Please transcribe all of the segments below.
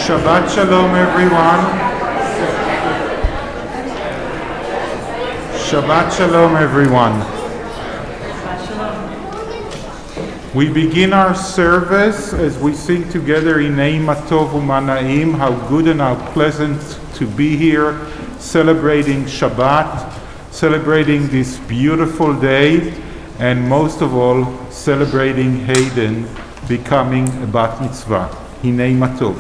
Shabbat Shalom, everyone. Shabbat Shalom, everyone. We begin our service as we sing together Inei Matov Umanaim, how good and how pleasant to be here, celebrating Shabbat, celebrating this beautiful day, and most of all, celebrating Hayden becoming a bat mitzvah. Inei Matov.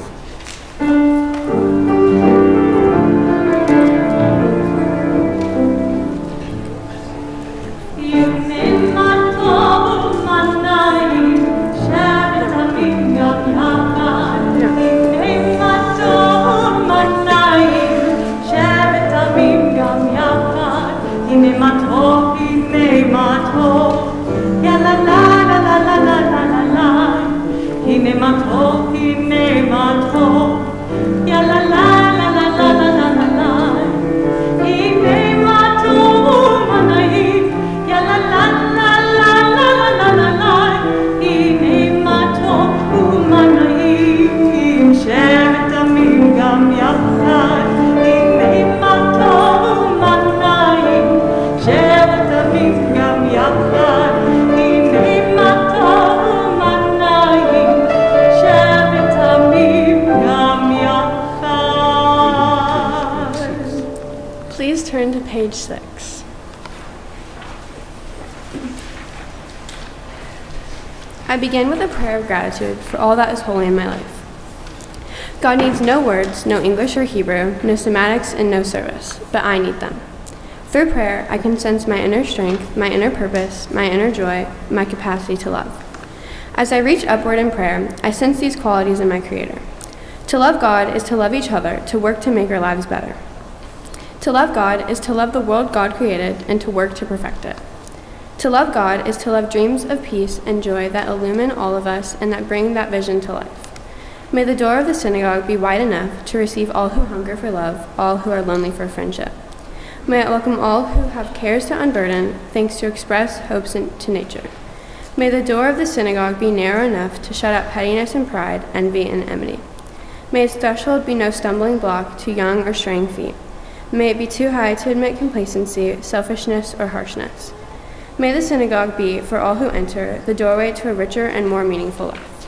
Page 6. I begin with a prayer of gratitude for all that is holy in my life. God needs no words, no English or Hebrew, no semantics, and no service, but I need them. Through prayer, I can sense my inner strength, my inner purpose, my inner joy, my capacity to love. As I reach upward in prayer, I sense these qualities in my Creator. To love God is to love each other, to work to make our lives better. To love God is to love the world God created and to work to perfect it. To love God is to love dreams of peace and joy that illumine all of us and that bring that vision to life. May the door of the synagogue be wide enough to receive all who hunger for love, all who are lonely for friendship. May it welcome all who have cares to unburden, thanks to express hopes to nature. May the door of the synagogue be narrow enough to shut out pettiness and pride, envy and enmity. May its threshold be no stumbling block to young or straying feet. May it be too high to admit complacency, selfishness, or harshness. May the synagogue be, for all who enter, the doorway to a richer and more meaningful life.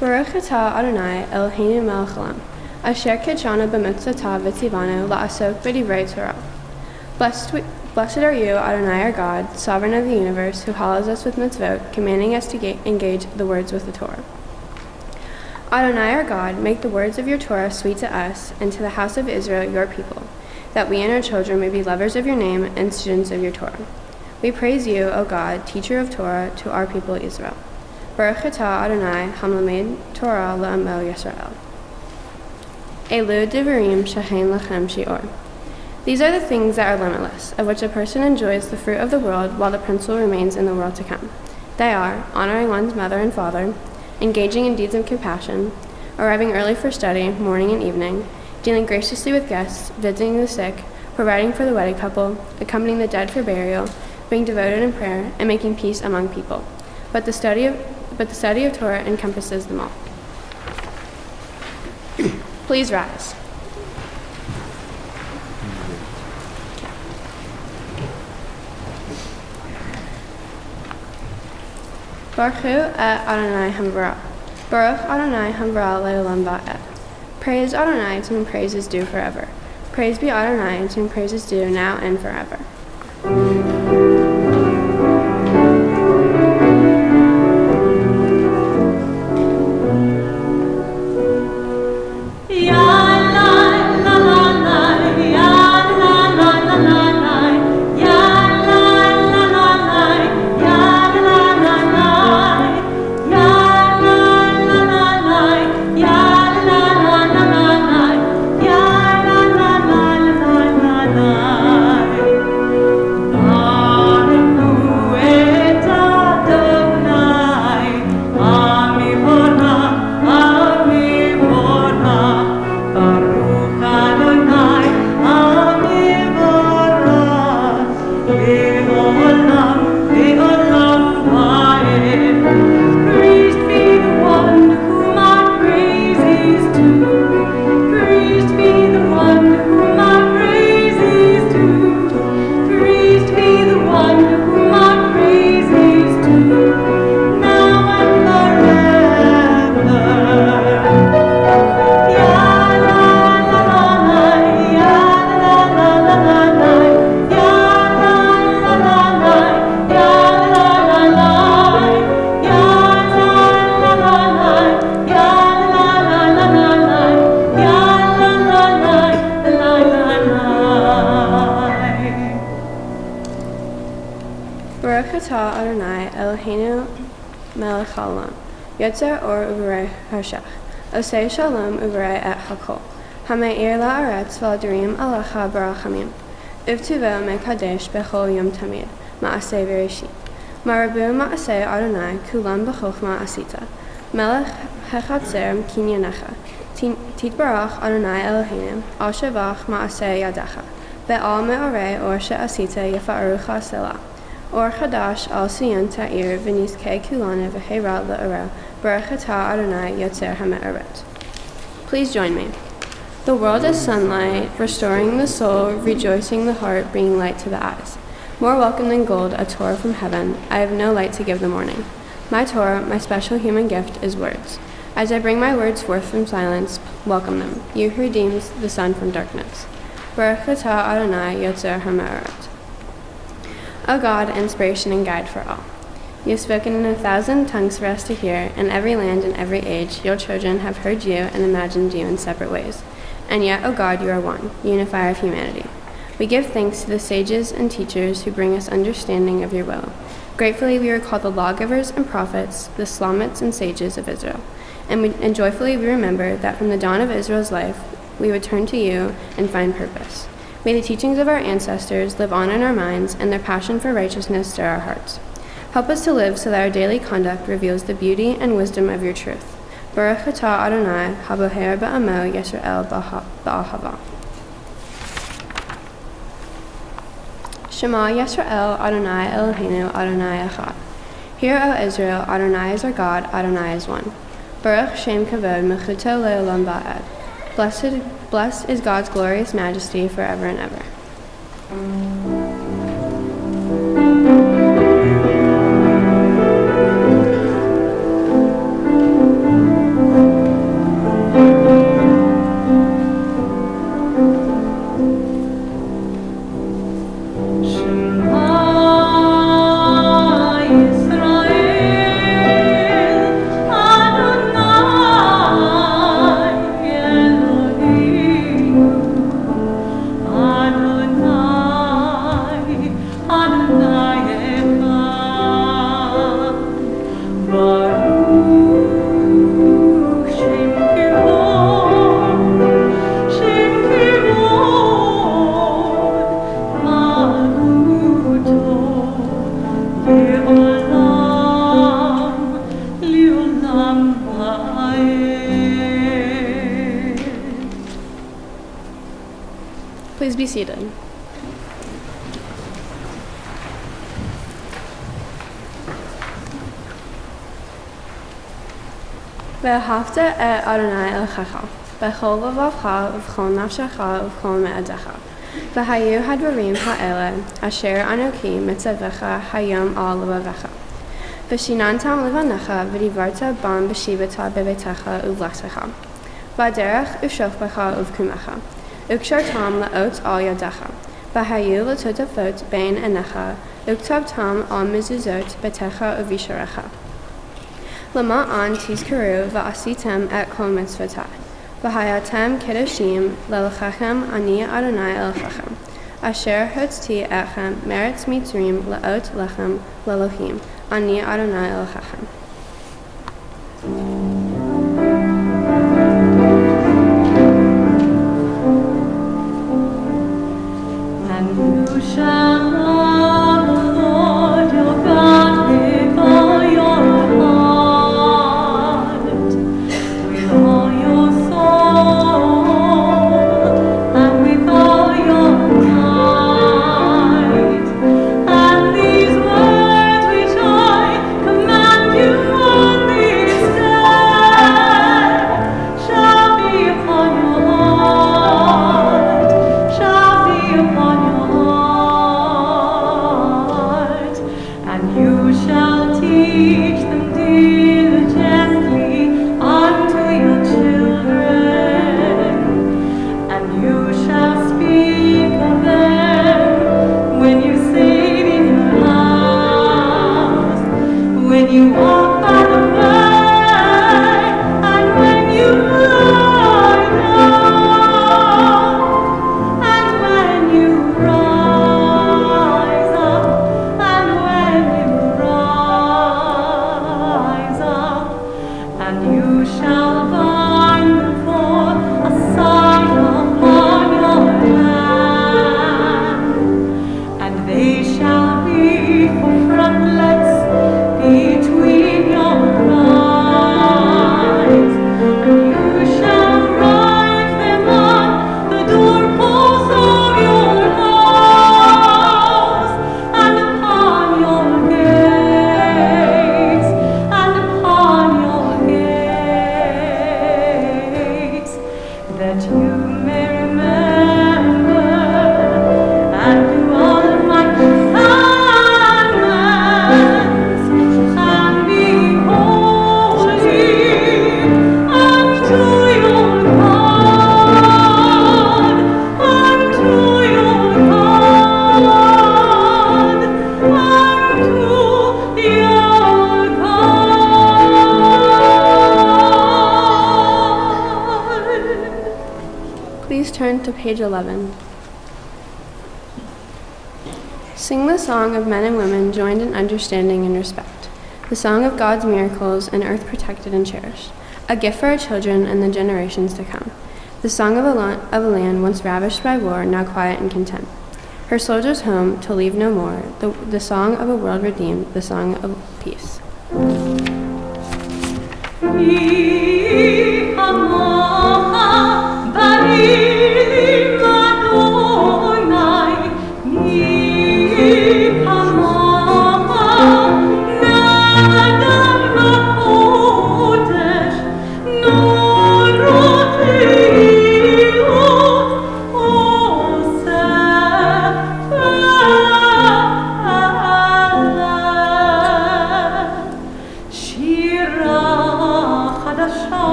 Baruch atah Adonai Eloheinu melech haolam, asher kitshanu b'mitzvotah v'tzivanu la'asok b'divrei Torah. Blessed are you, Adonai our God, sovereign of the universe, who hallows us with mitzvot, commanding us to engage the words with the Torah. Adonai our God, make the words of your Torah sweet to us and to the house of Israel, your people, that we and our children may be lovers of your name and students of your Torah. We praise you, O God, teacher of Torah, to our people Israel. Baruch atah Adonai, hamlamed Torah la'amo Yisrael. Elu divarim shechein lachem shi'or. These are the things that are limitless, of which a person enjoys the fruit of the world while the principle remains in the world to come. They are honoring one's mother and father, engaging in deeds of compassion, arriving early for study, morning and evening, dealing graciously with guests, visiting the sick, providing for the wedded couple, accompanying the dead for burial, being devoted in prayer, and making peace among people. But the study of Torah encompasses them all. Please rise. Baruch Adonai Hamvara. Baruch Adonai Hamvara le'olam va'ed. Praise Adonai, to whom praise is due forever. Praise be Adonai, to whom praise is due now and forever. atah Adonai Eloheinu melech haolam, yotzer or uvarei harshach, osei shalom uvarei et hakol, hame'ir la'aretz v'aldarim alecha barachamim, uvtuvel mekadesh bechol yom tamid, ma'aseh v'reshit. Marabu ma'aseh Adonai kulam b'chochma asita, melech hechatzer kinyanecha, titbarach Adonai Eloheinu, al shevach ma'aseh yadecha, ve'al me'orei or she'asita yefa'arucha selah. Or Chadash al Sion Ta'ir v'nizkei kulane v'heirat la'ara Baruch atah Adonai Yotzer HaMe'aret. Please join me. The world is sunlight, restoring the soul, rejoicing the heart, bringing light to the eyes. More welcome than gold, a Torah from heaven, I have no light to give the morning. My Torah, my special human gift, is words. As I bring my words forth from silence, welcome them, you who redeems the sun from darkness. Baruch atah Adonai Yotzer HaMe'aret. O God, inspiration and guide for all. You have spoken in 1,000 tongues for us to hear, in every land and every age your children have heard you and imagined you in separate ways. And yet, O God, you are one, unifier of humanity. We give thanks to the sages and teachers who bring us understanding of your will. Gratefully we recall the lawgivers and prophets, the Slamites and sages of Israel. And joyfully we remember that from the dawn of Israel's life, we would turn to you and find purpose. May the teachings of our ancestors live on in our minds, and their passion for righteousness stir our hearts. Help us to live so that our daily conduct reveals the beauty and wisdom of your truth. Baruch atah Adonai, haboher ba'amo Yisrael ba'ahava. Shema Yisrael, Adonai Eloheinu, Adonai echad. Hear, O Israel, Adonai is our God, Adonai is one. Baruch Shem Kavod, Mechuto Le'olam Ba'ed. Blessed is God's glorious majesty forever and ever. Please be seated. Ve'ahavta et Adonai Elohecha b'chol levavcha u'v'chol nafshecha u'v'chol me'adecha v'hayu hadvarim ha'ele asher anoki mitzavecha hayom al levavecha v'shinantam levanecha v'divarta bam b'shivata bebetecha u'v'lechtecha v'aderech u'shofbecha u'v'kumecha u'kshartam la'ot al yadecha v'hayu l'totafot bein enecha u'ktabtam al mezuzot betecha u'visharecha Lama an tizkaru va'asitem et kol mitzvotai. V'hayatem kedoshim lelchachem ani Adonai Elohechem. Asher hotzti etchem meretz mitzrim la'ot lechem lelohim ani Adonai Elohechem. And you shall love the Lord your God with all your heart, with all your soul, and with all your might. And these words which I command you page 11. Sing the song of men and women joined in understanding and respect, the song of God's miracles, an earth protected and cherished, a gift for our children and the generations to come, the song of a land once ravished by war, now quiet and content, her soldiers home to leave no more, the song of a world redeemed, the song of peace.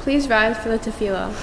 Please rise for the tefillah.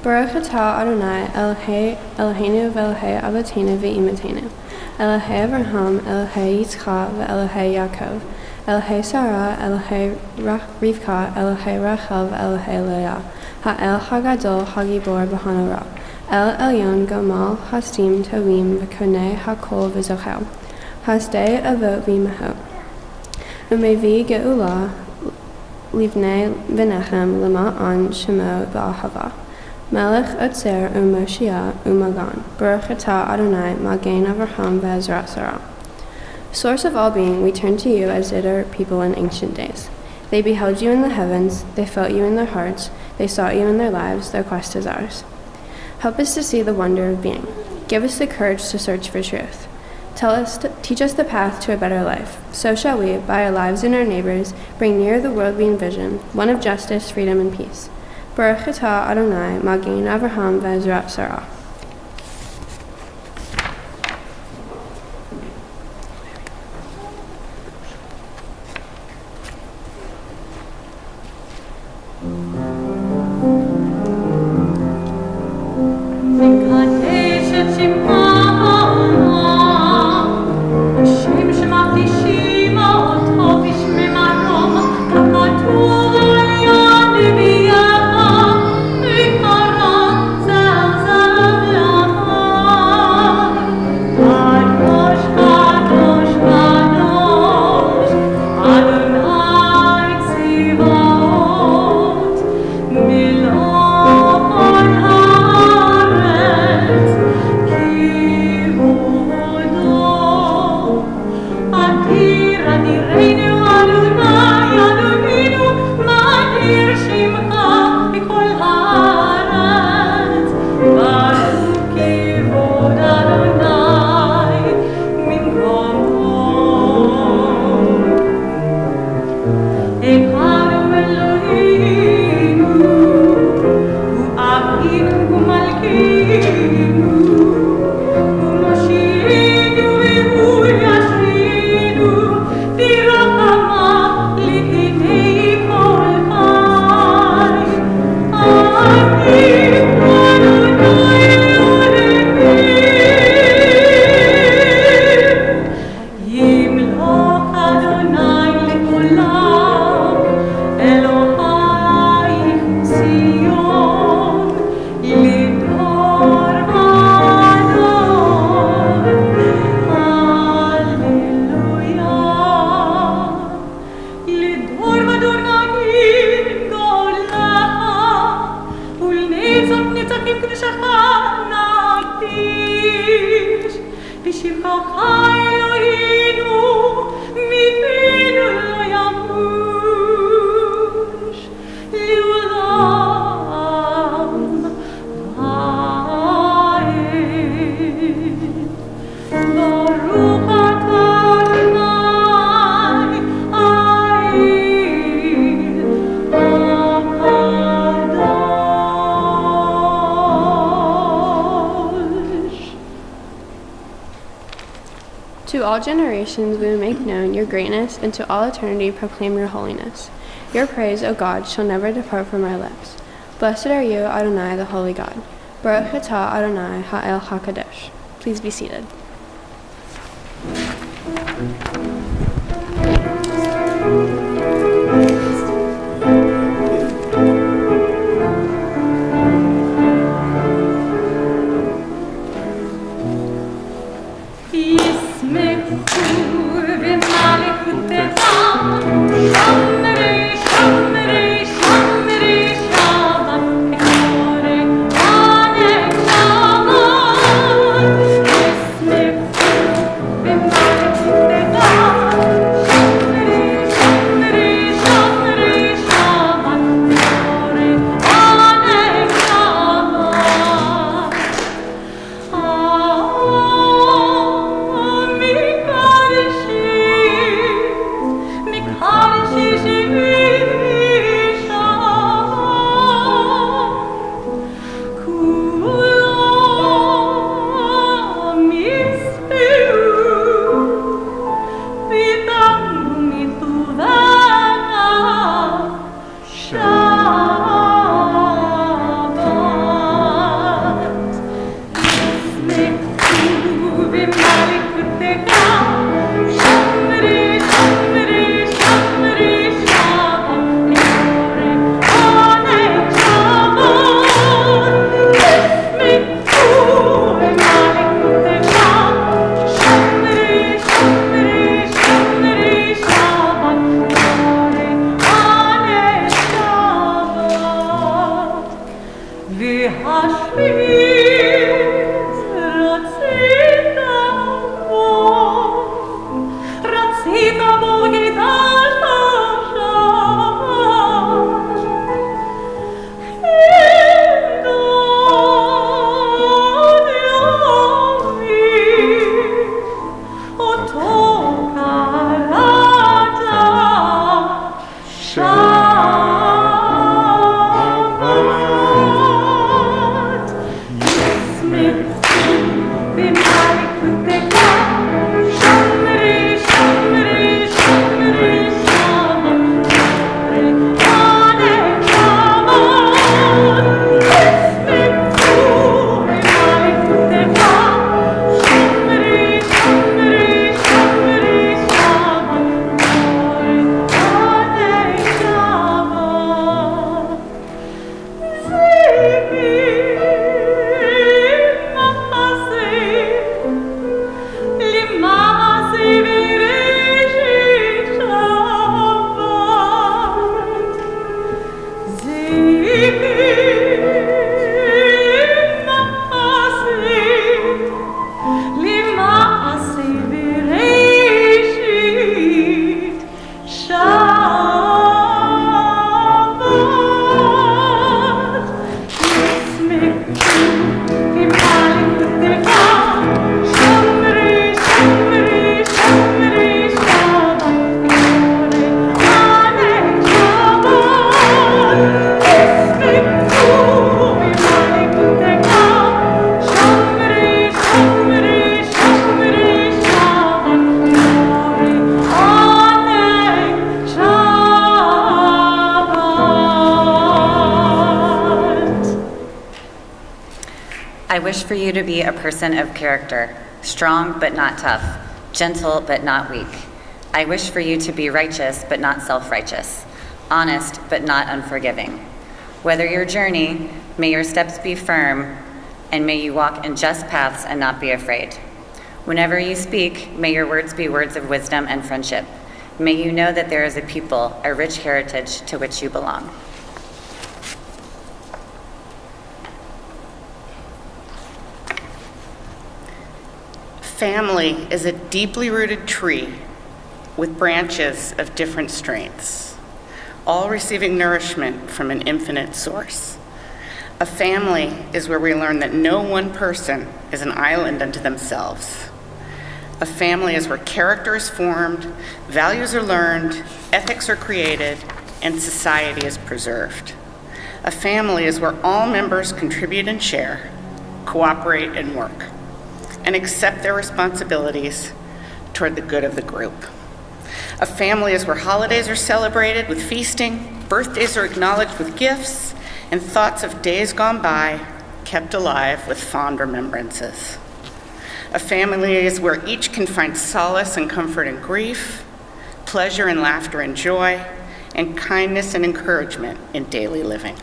Baruch atah Adonai Eloheinu v'Elohei Avotenu v'Imatenu Elohei Avraham, Elohei Yitzchak v'Elohei Yaakov Elohei Sarah, Elohei Rivka, Elohei Rachel v'Elohei Leah Ha'el Hagadol Hagibor b'Hanora El Elyon Gomal Hastim Tovim v'Konei Hakol v'Zochel Hasdei Avot v'Imahot Umevi Geula Livnei V'Nechem Lema'an Shemo v'Ahava Melech Otzer U'Moshiach U'Magan Baruch atah Adonai Magen Avraham v'Ezrat Sarah. Source of all being, we turn to you as did our people in ancient days. They beheld you in the heavens, they felt you in their hearts, they sought you in their lives, their quest is ours. Help us to see the wonder of being. Give us the courage to search for truth. Teach us the path to a better life. So shall we, by our lives and our neighbors, bring near the world we envision, one of justice, freedom, and peace. Baruch atah Adonai, Magen Avraham v'Ezrat Sarah. Ki To all generations we will make known your greatness, and to all eternity proclaim your holiness. Your praise, O God, shall never depart from our lips. Blessed are you, Adonai, the Holy God. Baruch atah Adonai ha'el hakadosh. Please be seated. I wish for you to be a person of character, strong but not tough, gentle but not weak. I wish for you to be righteous but not self-righteous, honest but not unforgiving. Whether your journey, may your steps be firm, and may you walk in just paths and not be afraid. Whenever you speak, may your words be words of wisdom and friendship. May you know that there is a people, a rich heritage to which you belong. family is a deeply rooted tree with branches of different strengths, all receiving nourishment from an infinite source. A family is where we learn that no one person is an island unto themselves. A family is where character is formed, values are learned, ethics are created, and society is preserved. A family is where all members contribute and share, cooperate and work, and accept their responsibilities toward the good of the group. A family is where holidays are celebrated with feasting, birthdays are acknowledged with gifts, and thoughts of days gone by kept alive with fond remembrances. A family is where each can find solace and comfort in grief, pleasure and laughter and joy, and kindness and encouragement in daily living.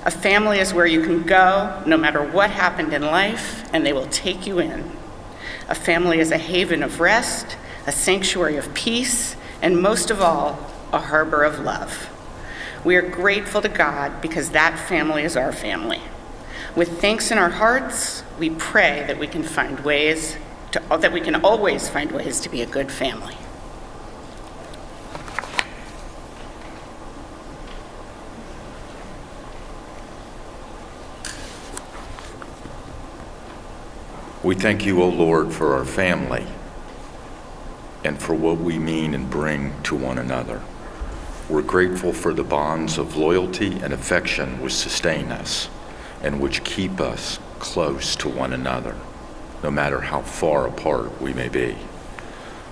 A family is where you can go no matter what happened in life, and they will take you in. A family is a haven of rest, a sanctuary of peace, and most of all, a harbor of love. We are grateful to God because that family is our family. With thanks in our hearts, we pray that we can always find ways to be a good family. We thank you, O Lord, for our family and for what we mean and bring to one another. We're grateful for the bonds of loyalty and affection which sustain us and which keep us close to one another, no matter how far apart we may be.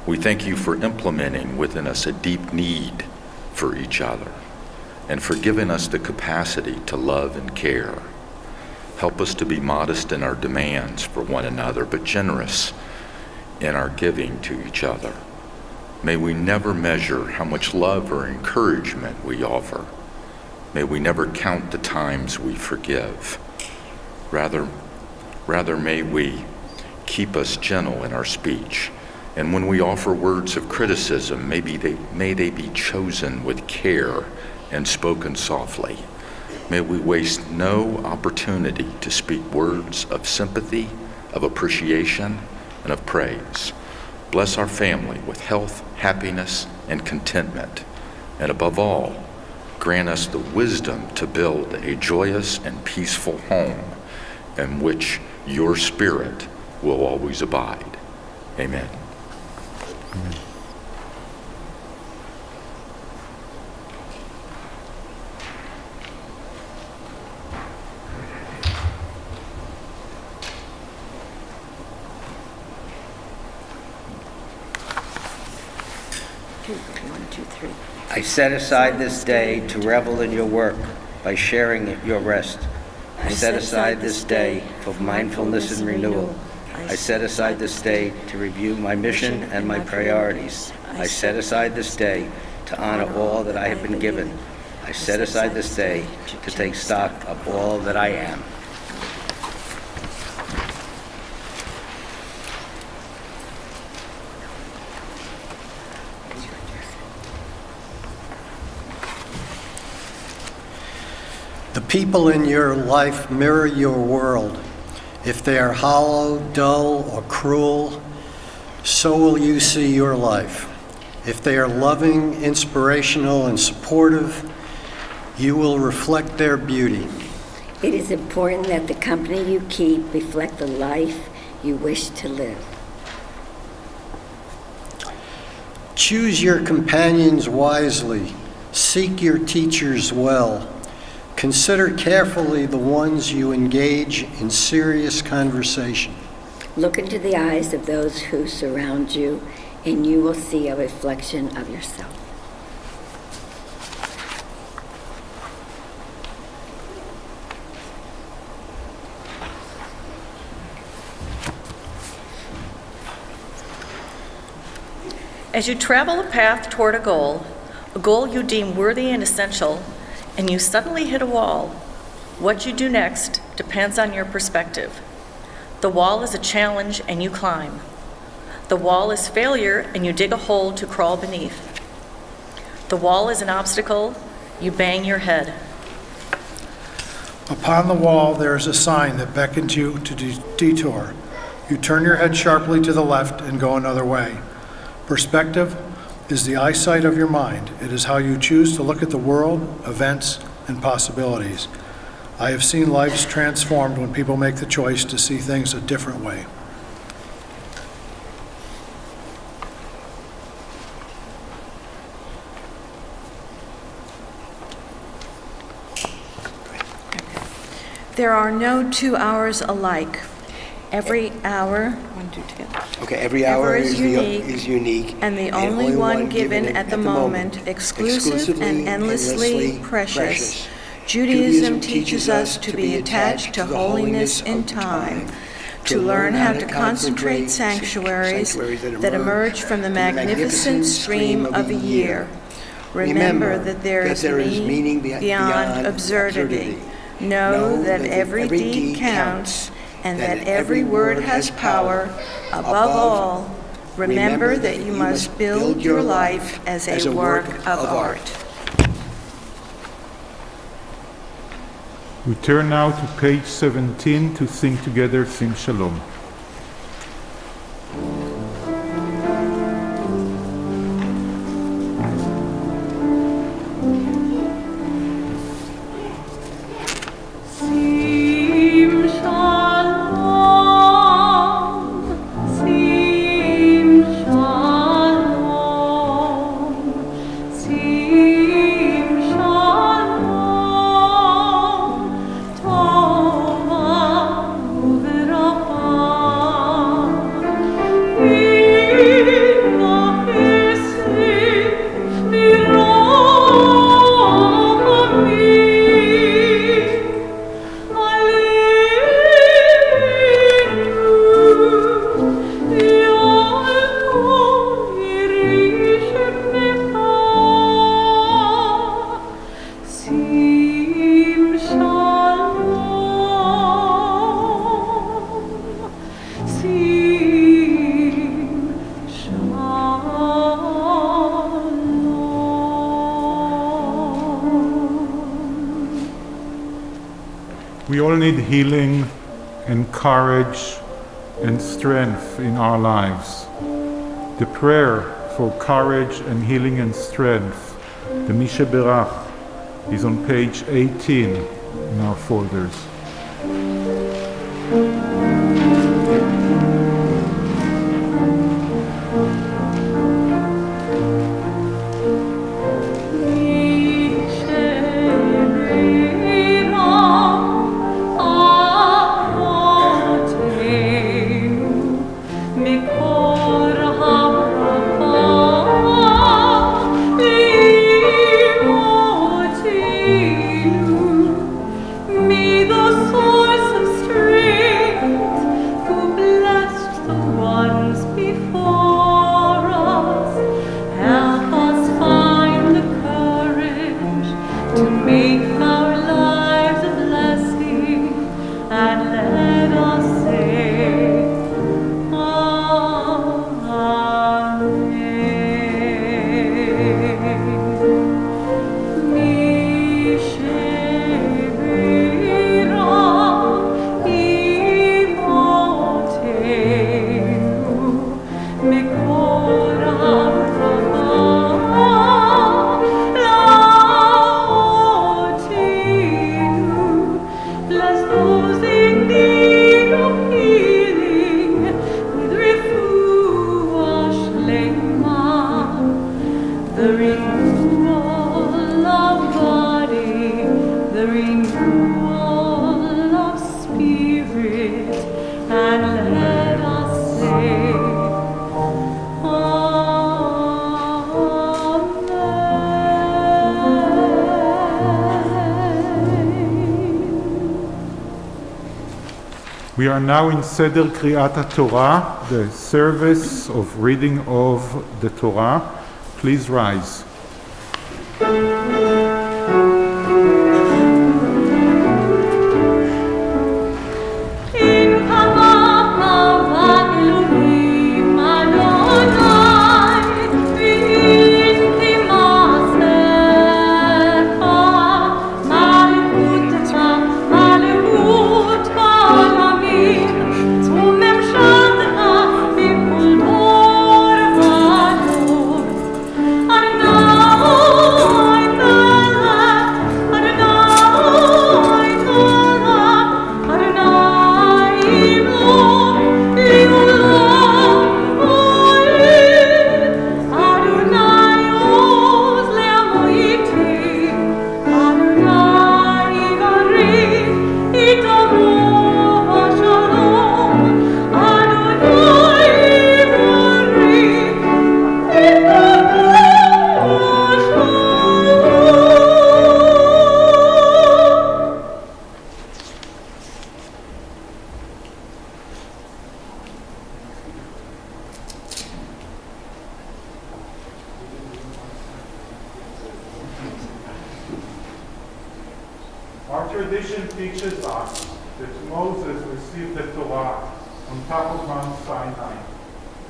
We thank you for implementing within us a deep need for each other and for giving us the capacity to love and care. Help us to be modest in our demands for one another, but generous in our giving to each other. May we never measure how much love or encouragement we offer. May we never count the times we forgive. Rather may we keep us gentle in our speech. And when we offer words of criticism, may they be chosen with care and spoken softly. May we waste no opportunity to speak words of sympathy, of appreciation, and of praise. Bless our family with health, happiness, and contentment. And above all, grant us the wisdom to build a joyous and peaceful home in which your spirit will always abide. Amen. Amen. I set aside this day to revel in your work by sharing your rest. I set aside this day for mindfulness and renewal. I set aside this day to review my mission and my priorities. I set aside this day to honor all that I have been given. I set aside this day to take stock of all that I am. The people in your life mirror your world. If they are hollow, dull, or cruel, so will you see your life. If they are loving, inspirational, and supportive, you will reflect their beauty. It is important that the company you keep reflect the life you wish to live. Choose your companions wisely. Seek your teachers well. Consider carefully the ones you engage in serious conversation. Look into the eyes of those who surround you, and you will see a reflection of yourself. As you travel a path toward a goal you deem worthy and essential, and you suddenly hit a wall, what you do next depends on your perspective. The wall is a challenge and you climb. The wall is failure and you dig a hole to crawl beneath. The wall is an obstacle, you bang your head. Upon the wall there is a sign that beckons you to detour. You turn your head sharply to the left and go another way. Perspective is the eyesight of your mind. It is how you choose to look at the world, events, and possibilities. I have seen lives transformed when people make the choice to see things a different way. There are no 2 hours alike. Every hour, one, two, together. Okay, every hour is is unique, and the only one given at the moment, exclusive and endlessly precious. Judaism teaches us to be attached to holiness in time, to learn how to concentrate sanctuaries that emerge from the magnificent stream of a year. Remember that there is meaning beyond absurdity. Know that every deed counts and that every word has power. Above all, remember that you must build your life as a work of art. We turn now to page 17 to sing together Sing Shalom. We all need healing and courage and strength in our lives. The prayer for courage and healing and strength, the Misha Berach, is on page 18 in our folders. We are now in Seder Kriyat Torah, the service of reading of the Torah. Please rise. Mem tradition teaches us that Moses received the Torah on top of Mount Sinai.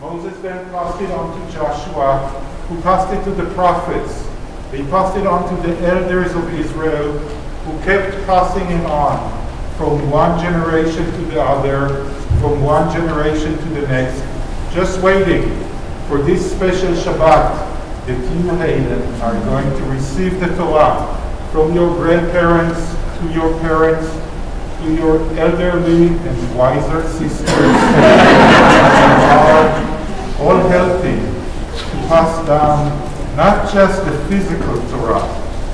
Moses then passed it on to Joshua, who passed it to the prophets. They passed it on to the elders of Israel, who kept passing it on from one generation to the other, from one generation to the next, just waiting for this special Shabbat that you, Hayden, are going to receive the Torah from your grandparents to your parents to your elderly and wiser sisters are all helping to pass down not just the physical Torah,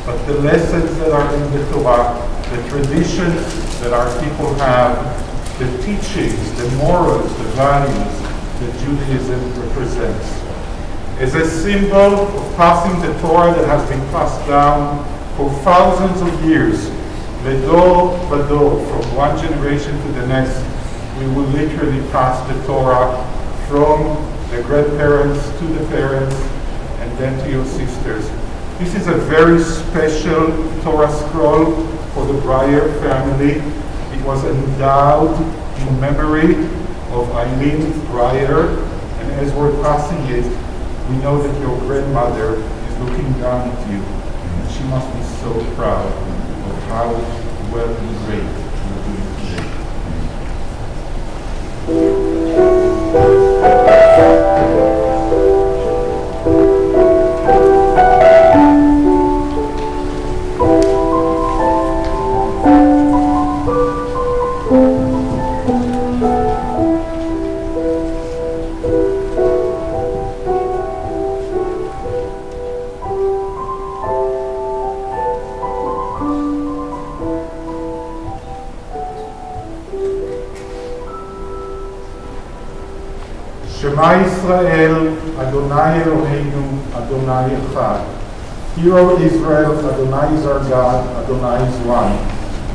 but the lessons that are in the Torah, the traditions that our people have, the teachings, the morals, the values that Judaism represents. As a symbol of passing the Torah that has been passed down for thousands of years, Ledor Bador, from one generation to the next, we will literally pass the Torah from the grandparents to the parents and then to your sisters. This is a very special Torah scroll for the Breier family. It was endowed in memory of Eileen Breier, and as we're passing it, we know that your grandmother is looking down at you, and she must be so proud of how well and great you're doing today. Shema Yisrael, Adonai Eloheinu, Adonai Echad. Hear, O Israel, Adonai is our God, Adonai is one.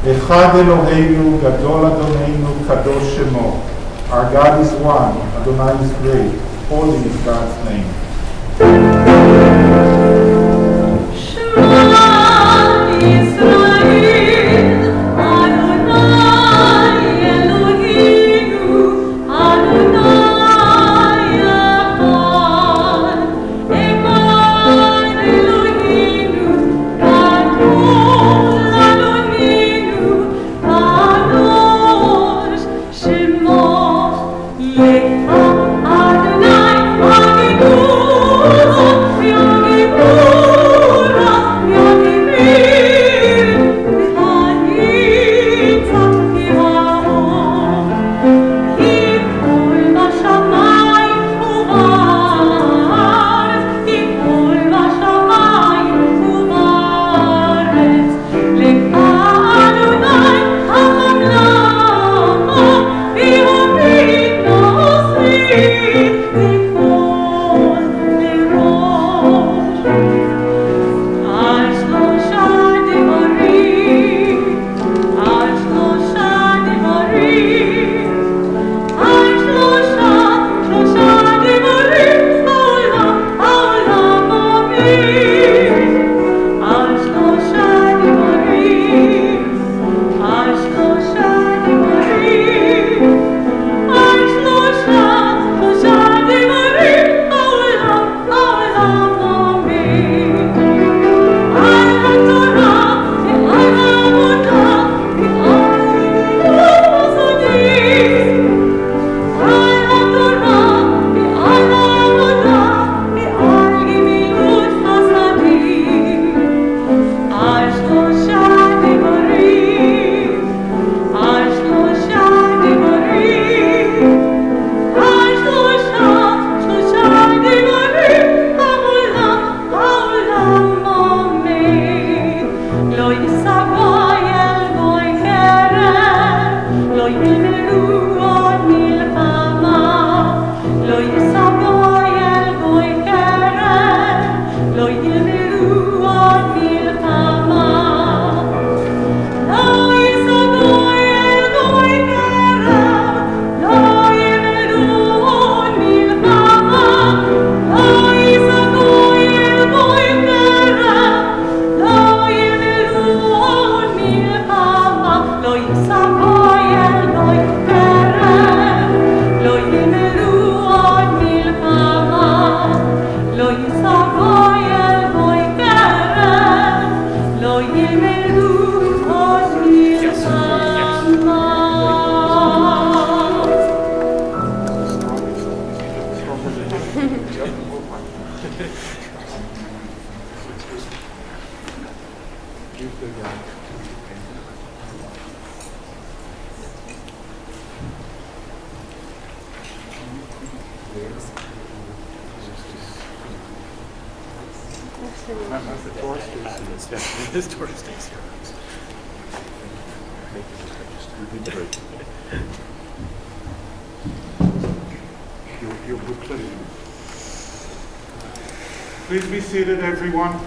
Echad Eloheinu, Gadol Adonenu, Kadosh Shemo. Our God is one, Adonai is great, holy is God's name. Shema Yisrael, Adonai Eloheinu, Adonai. Thank you. Please be seated, everyone.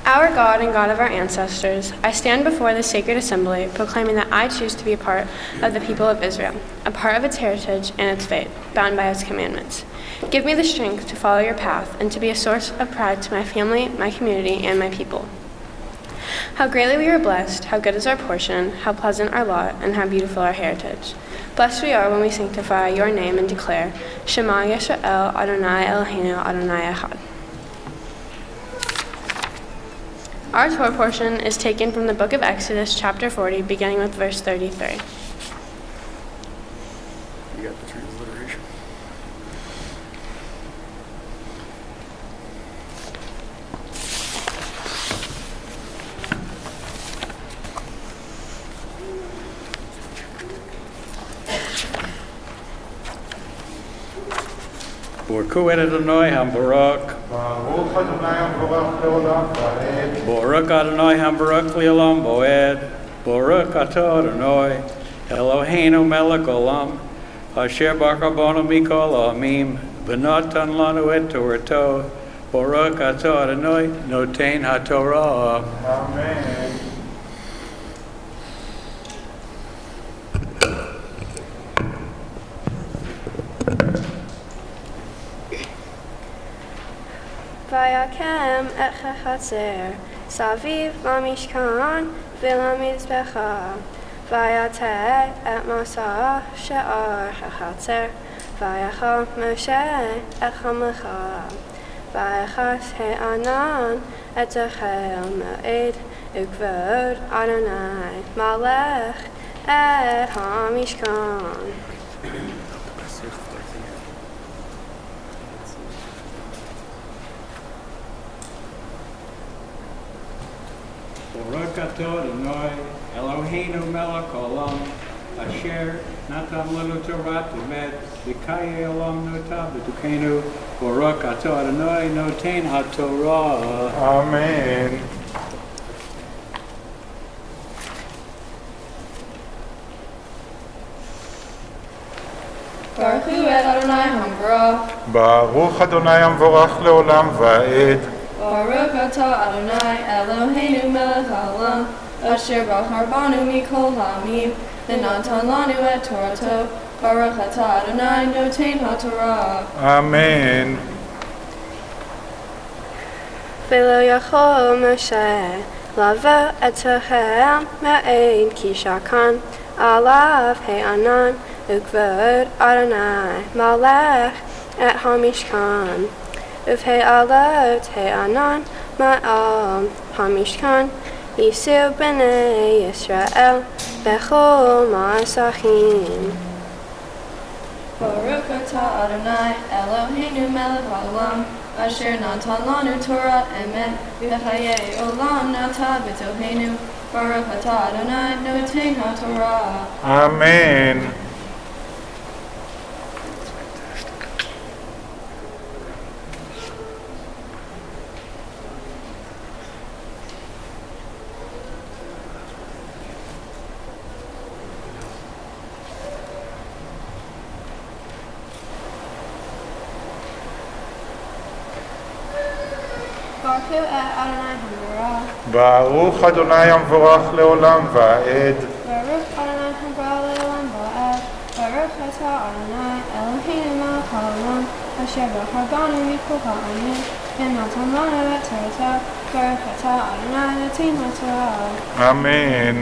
Our God and God of our ancestors, I stand before this sacred assembly proclaiming that I choose to be a part of the people of Israel, a part of its heritage and its faith, bound by its commandments. Give me the strength to follow your path and to be a source of pride to my family, my community, and my people. How greatly we are blessed, how good is our portion, how pleasant our lot, and how beautiful our heritage. Blessed we are when we sanctify your name and declare, Shema Yisrael, Adonai Eloheinu, Adonai Echad. Our Torah portion is taken from the book of Exodus, chapter 40, beginning with verse 33. You got the transliteration. Borku et Adonai HaMbarak. Baruch Adonai HaMvorach le'olam va'ed. Baruch Adonai HaMbarak li'olam bo'ed. Baruch atah Adonai Eloheinu melech olam. Asher baruch rabonu mikol ha'amim. V'natan lanu et Torato. Baruch atah Adonai noten haTorah. Amen. Vayakem et chachatzer, saviv lamishkan v'lamizbecha. Vayateh et masah she'ar chachatzer. Vayachal Moshe et chamlecha. Vayachas he'anan et zechel ma'ed ukvod Adonai malech et hamishkan. Baruch atah Adonai Eloheinu melech olam. Asher natan lanu Torah temet. V'kayei olam notah b'tukenu. Baruch atah Adonai noten haTorah. Amen. Baruch Hu et Adonai HaMvorach. Baruch Adonai HaMvorach le'olam va'ed. Baruch atah Adonai Eloheinu melech haolam, asher barach rabanu mikol ha'amim, v'natan lanu et Torato. Baruch atah Adonai noten haTorah. Amen. V'lo yachol Moshe lavo et zechel ma'ed ki shakan alav he'anan ukvod Adonai malech et hamishkan. Uv'he'alot he'anan ma'al hamishkan yisu b'nei Yisrael b'chol ma'asachim. Baruch atah Adonai Eloheinu melech haolam, asher natan lanu Torah emet v'chayei olam nata b'toheinu. Baruch atah Adonai noten haTorah. Amen. Baruch Hu et Adonai HaMvorach. Baruch Adonai HaMvorach le'olam va'ed. Baruch Adonai HaMvorach le'olam va'ed. Baruch atah Adonai Eloheinu melech haolam, asher barach rabanu mikol ha'amim, v'natan lanu et Torato. Baruch atah Adonai noten haTorah. Amen.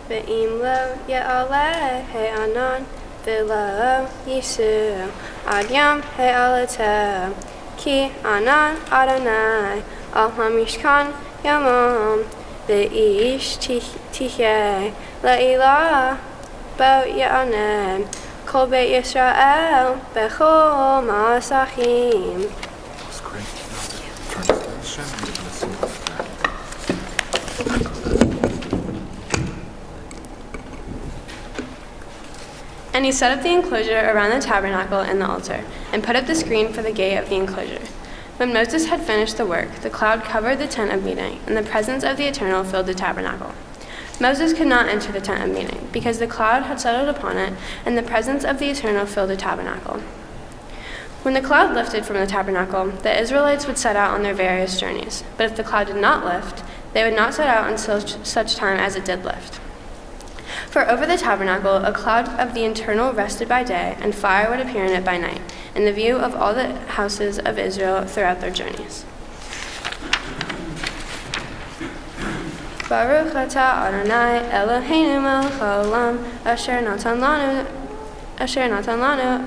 Ve'im lo ye'aleh he'anan, v'lo yisu ad yom he'aloteh. Ki anan Adonai al hamishkan yomam, ve'ish ticheh le'ilah bo ye'anem, Kol Beit Yisrael bechol ma'asachim. That's great. Translation. Let's see what's that. And he set up the enclosure around the tabernacle and the altar, and put up the screen for the gate of the enclosure. When Moses had finished the work, the cloud covered the tent of meeting, and the presence of the Eternal filled the tabernacle. Moses could not enter the tent of meeting, because the cloud had settled upon it, and the presence of the Eternal filled the tabernacle. When the cloud lifted from the tabernacle, the Israelites would set out on their various journeys. But if the cloud did not lift, they would not set out until such time as it did lift. For over the tabernacle, a cloud of the Eternal rested by day, and fire would appear in it by night, in the view of all the houses of Israel throughout their journeys. Baruch atah Adonai Eloheinu melech haolam asher natan lanu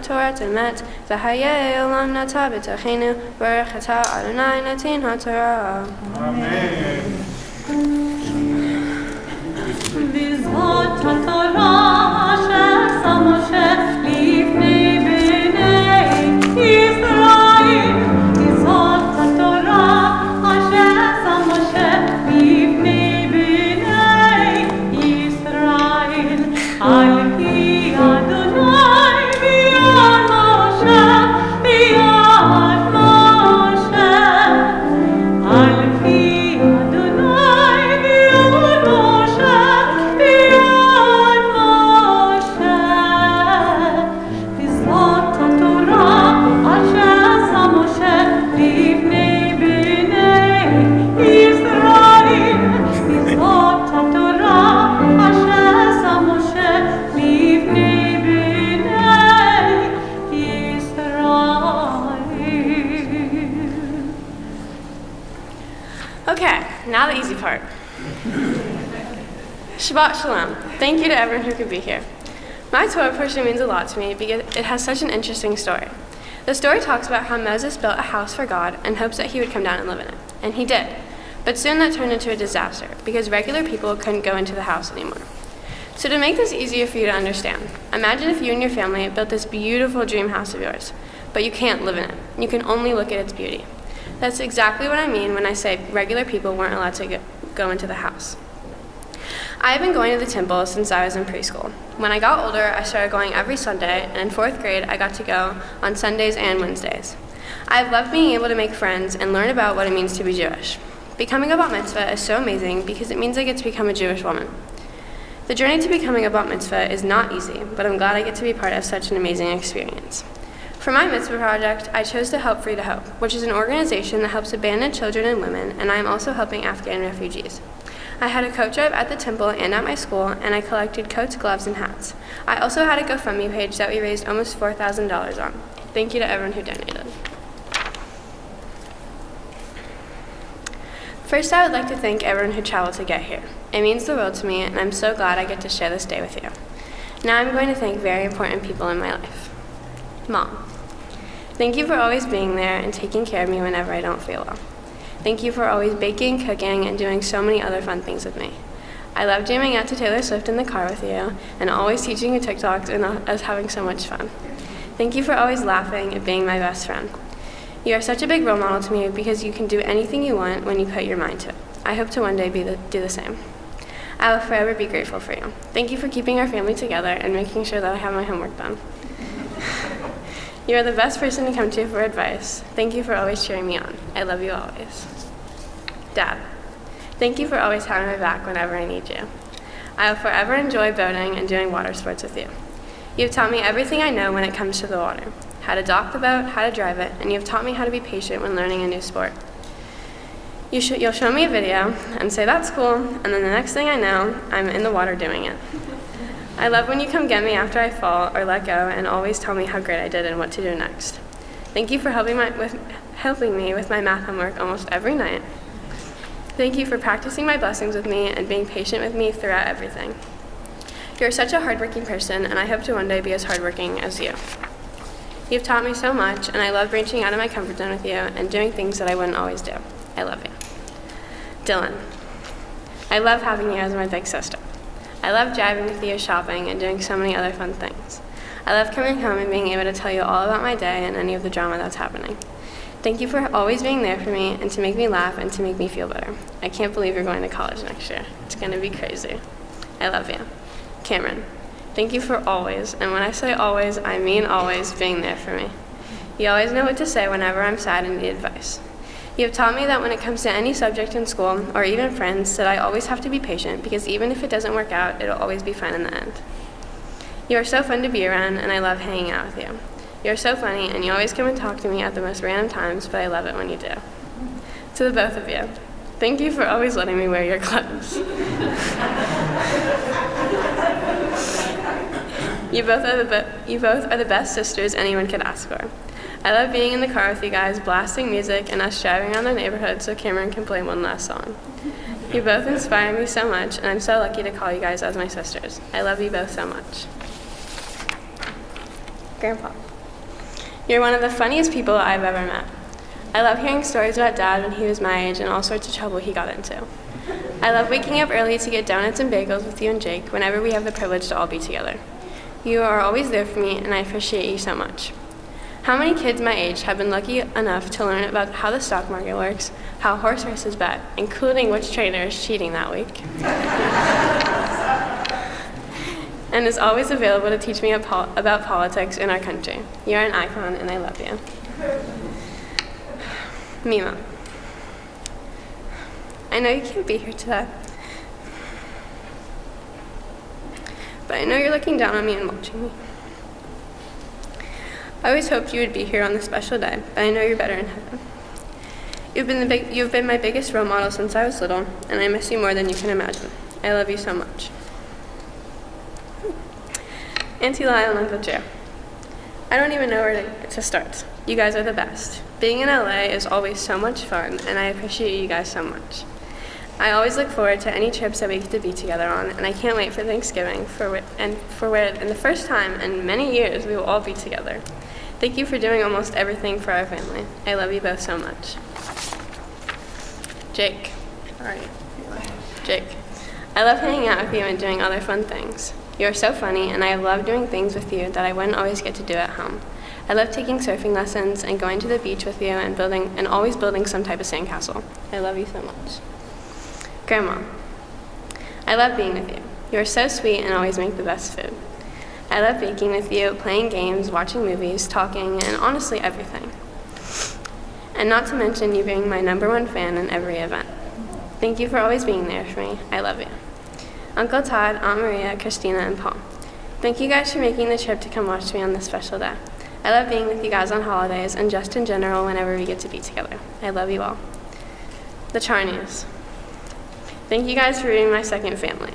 Torat emet v'hayei olam nata b'tochenu Baruch atah Adonai natin haTorah. Amen. V'zot haTorah asher sam Moshe lifnei bnei Yisrael. V'zot haTorah asher sam Moshe lifnei bnei Yisrael. Al pi Adonai b'yad Moshe, b'yad Moshe. Al pi Adonai b'yad Moshe, b'yad Moshe. V'zot haTorah asher sam Moshe lifnei bnei Yisrael. V'zot haTorah asher sam Moshe lifnei bnei Yisrael. Okay, now the easy part. Shabbat Shalom. Thank you to everyone who could be here. My Torah portion means a lot to me because it has such an interesting story. The story talks about how Moses built a house for God in hopes that he would come down and live in it. And he did. But soon that turned into a disaster because regular people couldn't go into the house anymore. So to make this easier for you to understand, imagine if you and your family built this beautiful dream house of yours, but you can't live in it. You can only look at its beauty. That's exactly what I mean when I say regular people weren't allowed to go into the house. I have been going to the temple since I was in preschool. When I got older, I started going every Sunday, and in 4th grade, I got to go on Sundays and Wednesdays. I've loved being able to make friends and learn about what it means to be Jewish. Becoming a bat mitzvah is so amazing because it means I get to become a Jewish woman. The journey to becoming a bat mitzvah is not easy, but I'm glad I get to be part of such an amazing experience. For my mitzvah project, I chose to help Free to Hope, which is an organization that helps abandoned children and women, and I am also helping Afghan refugees. I had a coat drive at the temple and at my school, and I collected coats, gloves, and hats. I also had a GoFundMe page that we raised almost $4,000 on. Thank you to everyone who donated. First, I would like to thank everyone who traveled to get here. It means the world to me, and I'm so glad I get to share this day with you. Now I'm going to thank very important people in my life. Mom. Thank you for always being there and taking care of me whenever I don't feel well. Thank you for always baking, cooking, and doing so many other fun things with me. I love jamming out to Taylor Swift in the car with you, and always teaching you TikToks and us having so much fun. Thank you for always laughing and being my best friend. You are such a big role model to me because you can do anything you want when you put your mind to it. I hope to one day do the same. I will forever be grateful for you. Thank you for keeping our family together and making sure that I have my homework done. You are the best person to come to for advice. Thank you for always cheering me on. I love you always. Dad, thank you for always having my back whenever I need you. I will forever enjoy boating and doing water sports with you. You have taught me everything I know when it comes to the water. How to dock the boat, how to drive it, and you have taught me how to be patient when learning a new sport. You'll show me a video and say, that's cool, and then the next thing I know, I'm in the water doing it. I love when you come get me after I fall or let go and always tell me how great I did and what to do next. Thank you for helping me with my math homework almost every night. Thank you for practicing my blessings with me and being patient with me throughout everything. You're such a hardworking person, and I hope to one day be as hardworking as you. You've taught me so much, and I love branching out of my comfort zone with you and doing things that I wouldn't always do. I love you. Dylan, I love having you as my big sister. I love driving with you, shopping, and doing so many other fun things. I love coming home and being able to tell you all about my day and any of the drama that's happening. Thank you for always being there for me and to make me laugh and to make me feel better. I can't believe you're going to college next year. It's going to be crazy. I love you. Cameron, thank you for always, and when I say always, I mean always, being there for me. You always know what to say whenever I'm sad and need advice. You have taught me that when it comes to any subject in school, or even friends, that I always have to be patient, because even if it doesn't work out, it'll always be fine in the end. You are so fun to be around, and I love hanging out with you. You are so funny, and you always come and talk to me at the most random times, but I love it when you do. To the both of you, thank you for always letting me wear your clothes. You both are the best sisters anyone could ask for. I love being in the car with you guys, blasting music, and us driving around the neighborhood so Cameron can play one last song. You both inspire me so much, and I'm so lucky to call you guys as my sisters. I love you both so much. Grandpa, you're one of the funniest people I've ever met. I love hearing stories about Dad when he was my age and all sorts of trouble he got into. I love waking up early to get donuts and bagels with you and Jake whenever we have the privilege to all be together. You are always there for me, and I appreciate you so much. How many kids my age have been lucky enough to learn about how the stock market works, how horse races bet, including which trainer is cheating that week, and is always available to teach me about politics in our country. You're an icon, and I love you. Mima, I know you can't be here today, but I know you're looking down on me and watching me. I always hoped you would be here on this special day, but I know you're better in heaven. You've been my biggest role model since I was little, and I miss you more than you can imagine. I love you so much. Auntie Lyle and Uncle Joe, I don't even know where to start. You guys are the best. Being in LA is always so much fun, and I appreciate you guys so much. I always look forward to any trips that we get to be together on, and I can't wait for Thanksgiving, for where, in the first time in many years, we will all be together. Thank you for doing almost everything for our family. I love you both so much. Jake. All right. Jake. I love hanging out with you and doing other fun things. You are so funny, and I love doing things with you that I wouldn't always get to do at home. I love taking surfing lessons and going to the beach with you and always building some type of sandcastle. I love you so much. Grandma. I love being with you. You are so sweet and always make the best food. I love baking with you, playing games, watching movies, talking, and honestly everything. And not to mention you being my #1 fan in every event. Thank you for always being there for me. I love you. Uncle Todd, Aunt Maria, Christina, and Paul. Thank you guys for making the trip to come watch me on this special day. I love being with you guys on holidays and just in general whenever we get to be together. I love you all. The Charneys. Thank you guys for being my second family.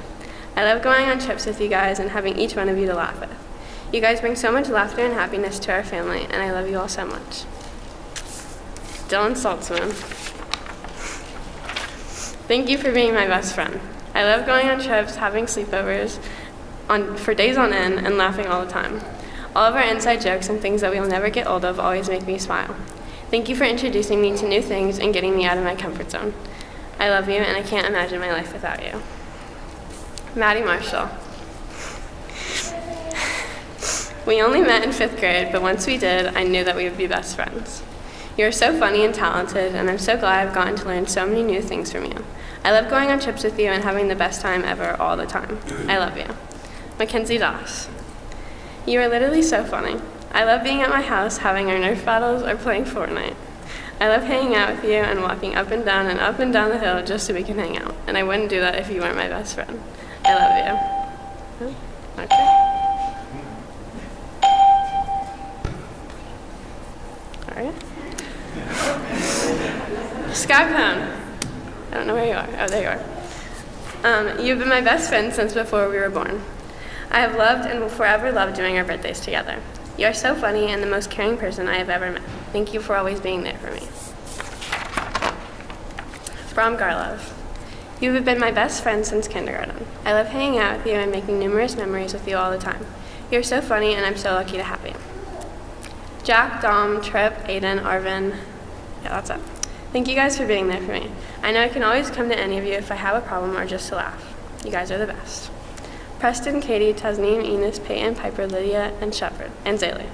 I love going on trips with you guys and having each one of you to laugh with. You guys bring so much laughter and happiness to our family, and I love you all so much. Dylan Saltzman. Thank you for being my best friend. I love going on trips, having sleepovers for days on end, and laughing all the time. All of our inside jokes and things that we will never get old of always make me smile. Thank you for introducing me to new things and getting me out of my comfort zone. I love you, and I can't imagine my life without you. Maddie Marshall. We only met in 5th grade, but once we did, I knew that we would be best friends. You're so funny and talented, and I'm so glad I've gotten to learn so many new things from you. I love going on trips with you and having the best time ever all the time. I love you. Mackenzie Doss. You are literally so funny. I love being at my house, having our Nerf battles, or playing Fortnite. I love hanging out with you and walking up and down the hill just so we can hang out, and I wouldn't do that if you weren't my best friend. I love you. Okay. All right. Sky Pound. I don't know where you are. Oh, there you are. You've been my best friend since before we were born. I have loved and will forever love doing our birthdays together. You are so funny and the most caring person I have ever met. Thank you for always being there for me. Bram Garlov. You have been my best friend since kindergarten. I love hanging out with you and making numerous memories with you all the time. You're so funny, and I'm so lucky to have you. Jack, Dom, Trip, Aiden, Arvin. Yeah, that's it. Thank you guys for being there for me. I know I can always come to any of you if I have a problem or just to laugh. You guys are the best. Preston, Katie, Tasneem, Enos, Peyton, Piper, Lydia, and Shepard, and Zaylee.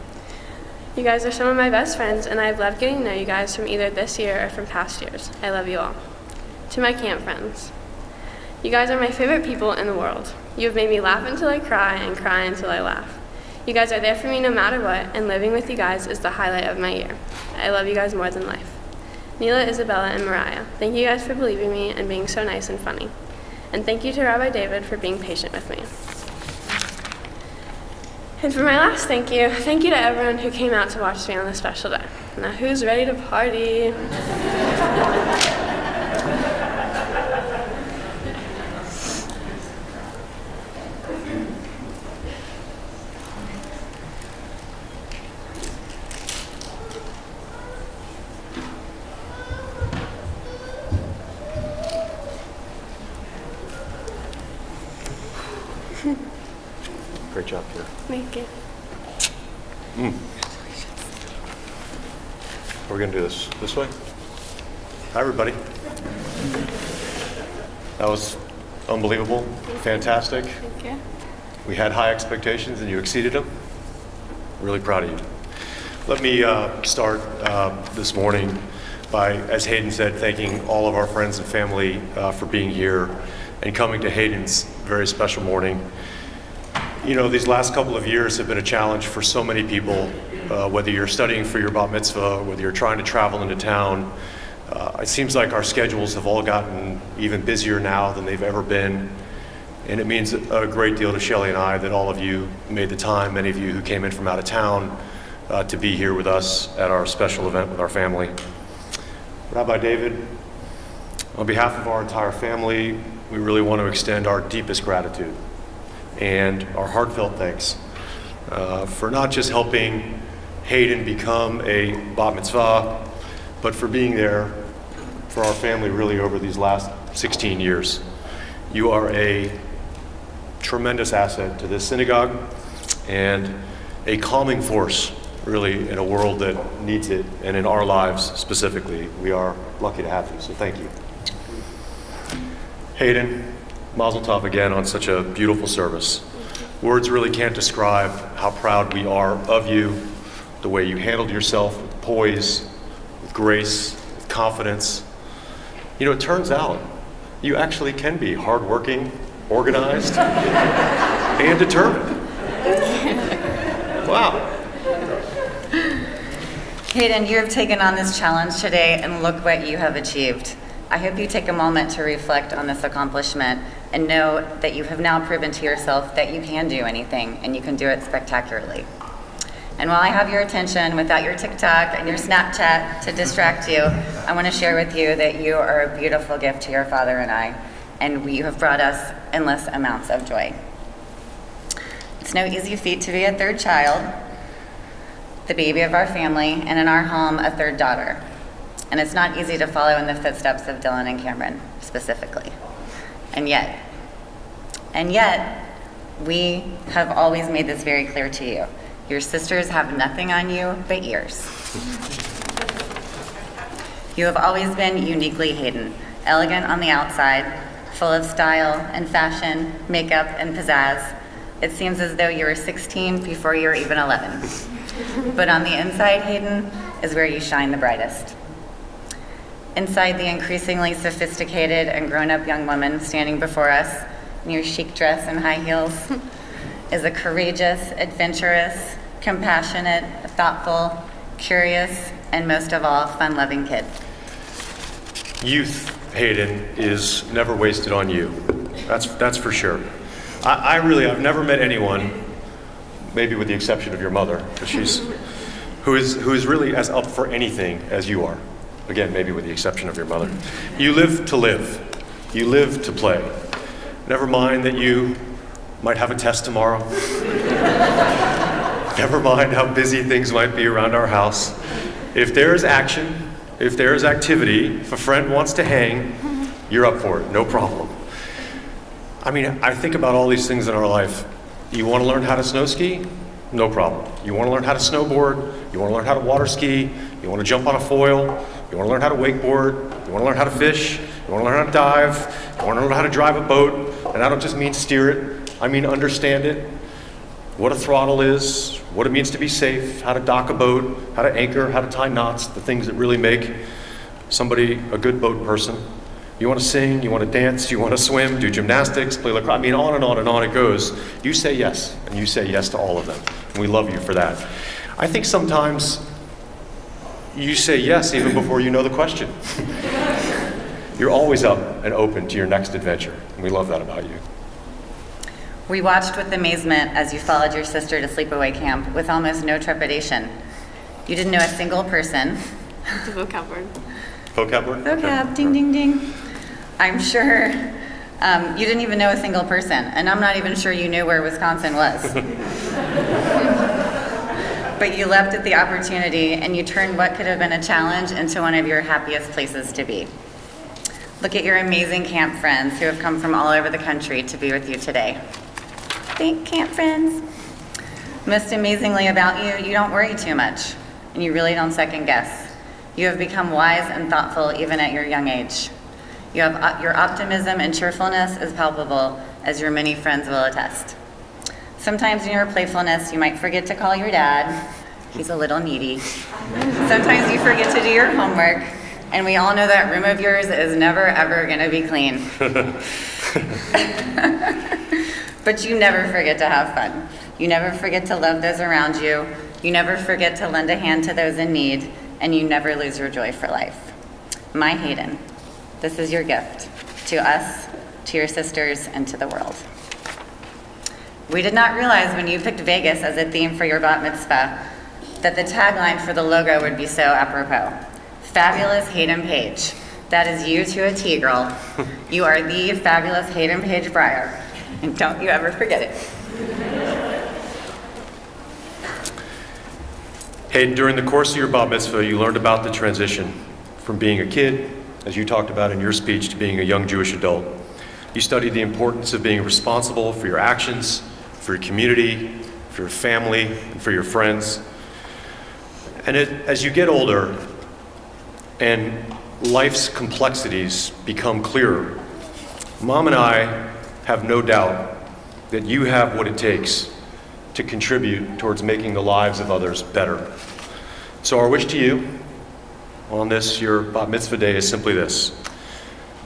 You guys are some of my best friends, and I've loved getting to know you guys from either this year or from past years. I love you all. To my camp friends, you guys are my favorite people in the world. You have made me laugh until I cry and cry until I laugh. You guys are there for me no matter what, and living with you guys is the highlight of my year. I love you guys more than life. Neela, Isabella, and Mariah, thank you guys for believing me and being so nice and funny. And thank you to Rabbi David for being patient with me. And for my last thank you to everyone who came out to watch me on this special day. Now who's ready to party? Great job, Kira. Thank you. We're going to do this way. Hi, everybody. That was unbelievable. Fantastic. Thank you. We had high expectations and you exceeded them. Really proud of you. Let me start this morning by, as Hayden said, thanking all of our friends and family for being here and coming to Hayden's very special morning. You know, these last couple of years have been a challenge for so many people, whether you're studying for your bat mitzvah, whether you're trying to travel into town. It seems like our schedules have all gotten even busier now than they've ever been. And it means a great deal to Shelley and I that all of you made the time, many of you who came in from out of town, to be here with us at our special event with our family. Rabbi David, on behalf of our entire family, we really want to extend our deepest gratitude and our heartfelt thanks for not just helping Hayden become a bat mitzvah, but for being there for our family really over these last 16 years. You are a tremendous asset to this synagogue and a calming force really in a world that needs it, and in our lives specifically. We are lucky to have you, so thank you. Hayden, Mazel Tov again on such a beautiful service. Words really can't describe how proud we are of you, the way you handled yourself with poise, with grace, with confidence. You know, it turns out you actually can be hardworking, organized, and determined. Wow. Hayden, you have taken on this challenge today, and look what you have achieved. I hope you take a moment to reflect on this accomplishment and know that you have now proven to yourself that you can do anything, and you can do it spectacularly. And while I have your attention, without your TikTok and your Snapchat to distract you, I want to share with you that you are a beautiful gift to your father and I, and you have brought us endless amounts of joy. It's no easy feat to be a third child, the baby of our family, and in our home, a third daughter. And it's not easy to follow in the footsteps of Dylan and Cameron, specifically. And yet, we have always made this very clear to you. Your sisters have nothing on you but ears. You have always been uniquely Hayden, elegant on the outside, full of style and fashion, makeup and pizzazz. It seems as though you were 16 before you were even 11. But on the inside, Hayden, is where you shine the brightest. Inside the increasingly sophisticated and grown-up young woman standing before us in your chic dress and high heels is a courageous, adventurous, compassionate, thoughtful, curious, and most of all, fun-loving kid. Youth, Hayden, is never wasted on you. That's for sure. I've never met anyone, maybe with the exception of your mother, who is really as up for anything as you are. Again, maybe with the exception of your mother. You live to live. You live to play. Never mind that you might have a test tomorrow. Never mind how busy things might be around our house. If there is action, if there is activity, if a friend wants to hang, you're up for it, no problem. I mean, I think about all these things in our life. You want to learn how to snow ski? No problem. You want to learn how to snowboard? You want to learn how to water ski? You want to jump on a foil? You want to learn how to wakeboard? You want to learn how to fish? You want to learn how to dive? You want to learn how to drive a boat? And I don't just mean steer it. I mean understand it, what a throttle is, what it means to be safe, how to dock a boat, how to anchor, how to tie knots, the things that really make somebody a good boat person. You want to sing, you want to dance, you want to swim, do gymnastics, play lacrosse, I mean on and on and on it goes. You say yes, and you say yes to all of them. And we love you for that. I think sometimes you say yes even before you know the question. You're always up and open to your next adventure, and we love that about you. We watched with amazement as you followed your sister to sleepaway camp with almost no trepidation. You didn't know a single person. It's a vocab word. Vocab word? Vocab, ding, ding, ding. I'm sure you didn't even know a single person, and I'm not even sure you knew where Wisconsin was. But you leapt at the opportunity, and you turned what could have been a challenge into one of your happiest places to be. Look at your amazing camp friends who have come from all over the country to be with you today. Thank camp friends. Most amazingly about you, you don't worry too much, and you really don't second guess. You have become wise and thoughtful even at your young age. Your optimism and cheerfulness is palpable, as your many friends will attest. Sometimes in your playfulness, you might forget to call your dad. He's a little needy. Sometimes you forget to do your homework, and we all know that room of yours is never ever gonna be clean. But you never forget to have fun. You never forget to love those around you. You never forget to lend a hand to those in need, and you never lose your joy for life. My Hayden, this is your gift to us, to your sisters, and to the world. We did not realize when you picked Vegas as a theme for your bat mitzvah that the tagline for the logo would be so apropos. Fabulous Hayden Page. That is you to a T, girl. You are the fabulous Hayden Page Breier, and don't you ever forget it. Hayden, during the course of your bat mitzvah, you learned about the transition from being a kid, as you talked about in your speech, to being a young Jewish adult. You studied the importance of being responsible for your actions, for your community, for your family, and for your friends. And as you get older and life's complexities become clearer, Mom and I have no doubt that you have what it takes to contribute towards making the lives of others better. So our wish to you on this, your bat mitzvah day, is simply this.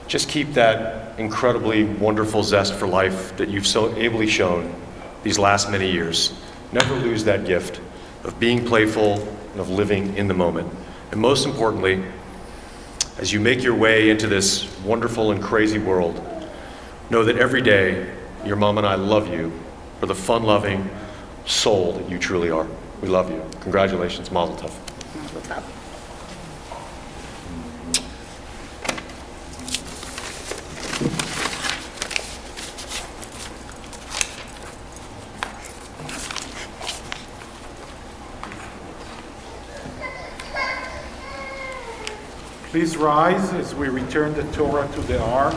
Just keep that incredibly wonderful zest for life that you've so ably shown these last many years. Never lose that gift of being playful and of living in the moment. And most importantly, as you make your way into this wonderful and crazy world, know that every day your mom and I love you for the fun-loving soul that you truly are. We love you. Congratulations, Mazel Tov. Mazel Tov. Please rise as we return the Torah to the ark.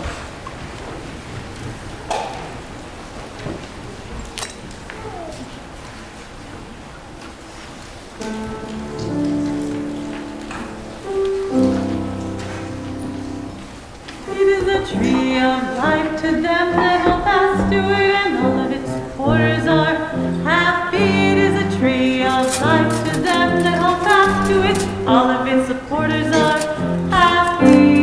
It is a tree of life to them that hold fast to it, and all of its supporters are happy. It is a tree of life to them that hold fast to it, all of its supporters are happy.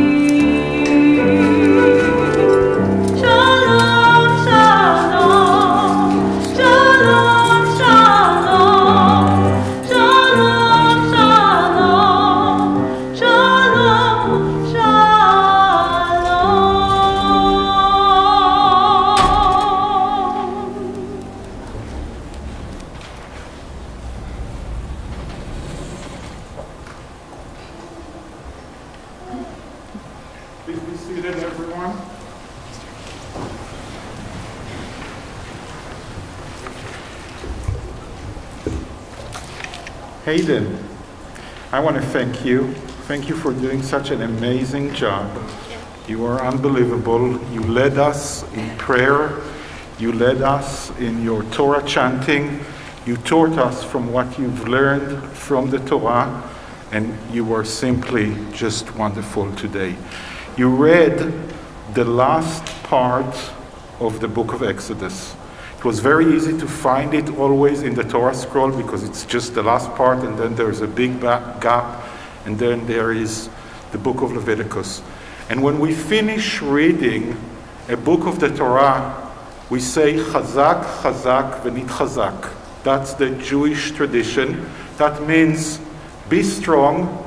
Shalom, shalom, shalom, shalom, shalom, shalom, shalom, shalom. Please be seated, everyone. Hayden, I want to thank you. Thank you for doing such an amazing job. You are unbelievable. You led us in prayer. You led us in your Torah chanting. You taught us from what you've learned from the Torah, and you were simply just wonderful today. You read the last part of the book of Exodus. was very easy to find it always in the Torah scroll because it's just the last part, and then there's a big gap, and then there is the book of Leviticus. And when we finish reading a book of the Torah, we say chazak, chazak, v'nit chazak. That's the Jewish tradition. That means be strong,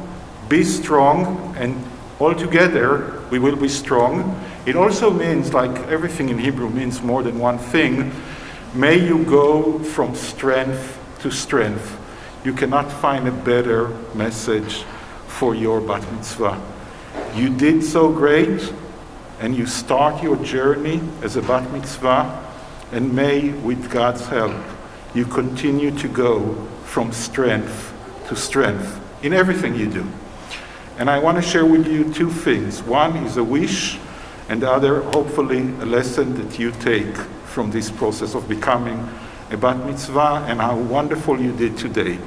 and all together we will be strong. It also means, like everything in Hebrew means more than one thing, may you go from strength to strength. You cannot find a better message for your bat mitzvah. You did so great, and you start your journey as a bat mitzvah, and may, with God's help, you continue to go from strength to strength in everything you do. And I want to share with you two things. One is a wish, and the other, hopefully, a lesson that you take from this process of becoming a bat mitzvah, and how wonderful you did today.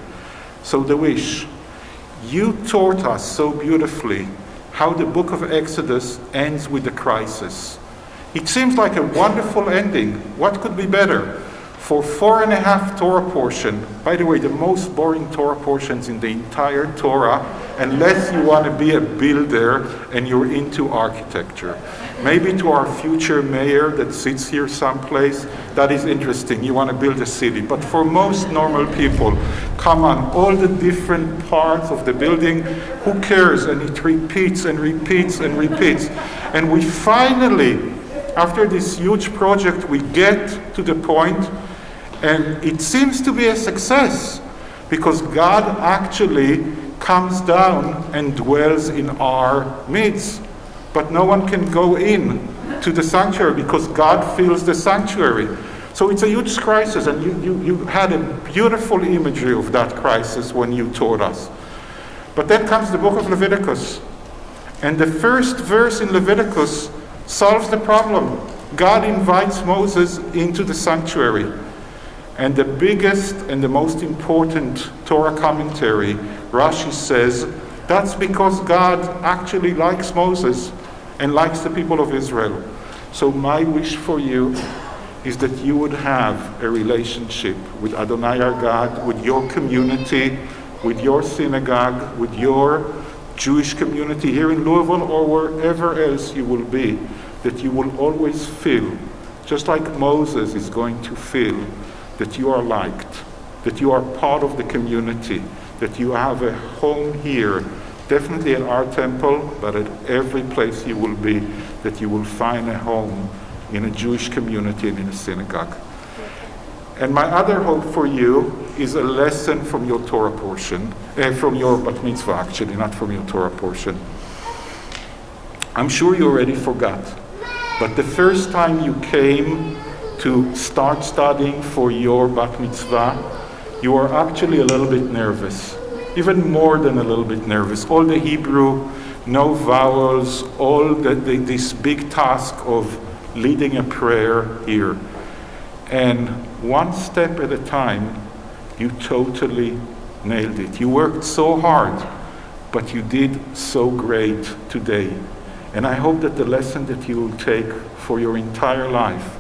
So the wish. You taught us so beautifully how the book of Exodus ends with the crisis. It seems like a wonderful ending. What could be better? For 4.5 Torah portion, by the way, the most boring Torah portions in the entire Torah, unless you want to be a builder and you're into architecture. Maybe to our future mayor that sits here someplace, that is interesting. You want to build a city. But for most normal people, come on, all the different parts of the building, who cares? And it repeats and repeats and repeats. And we finally, after this huge project, we get to the point, and it seems to be a success, because God actually comes down and dwells in our midst. But no one can go in to the sanctuary because God fills the sanctuary. So it's a huge crisis, and you had a beautiful imagery of that crisis when you taught us. But then comes the book of Leviticus. And the first verse in Leviticus solves the problem. God invites Moses into the sanctuary. And the biggest and the most important Torah commentary, Rashi says, that's because God actually likes Moses and likes the people of Israel. So my wish for you is that you would have a relationship with Adonai our God, with your community, with your synagogue, with your Jewish community here in Louisville or wherever else you will be, that you will always feel, just like Moses is going to feel, that you are liked, that you are part of the community, that you have a home here, definitely at our temple, but at every place you will be, that you will find a home in a Jewish community and in a synagogue. And my other hope for you is a lesson from your Torah portion, from your bat mitzvah actually, not from your Torah portion. I'm sure you already forgot, but the first time you came to start studying for your bat mitzvah, you were actually a little bit nervous, even more than a little bit nervous. All the Hebrew, no vowels, all this big task of leading a prayer here. And one step at a time, you totally nailed it. You worked so hard, but you did so great today. And I hope that the lesson that you will take for your entire life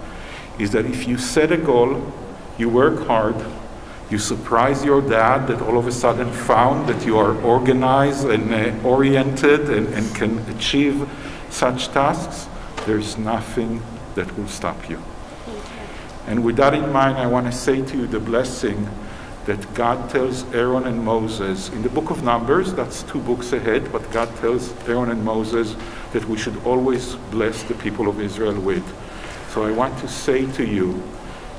is that if you set a goal, you work hard, you surprise your dad that all of a sudden found that you are organized and oriented and can achieve such tasks, there's nothing that will stop you. And with that in mind, I want to say to you the blessing that God tells Aaron and Moses in the book of Numbers. That's 2 books ahead, but God tells Aaron and Moses that we should always bless the people of Israel with. So I want to say to you,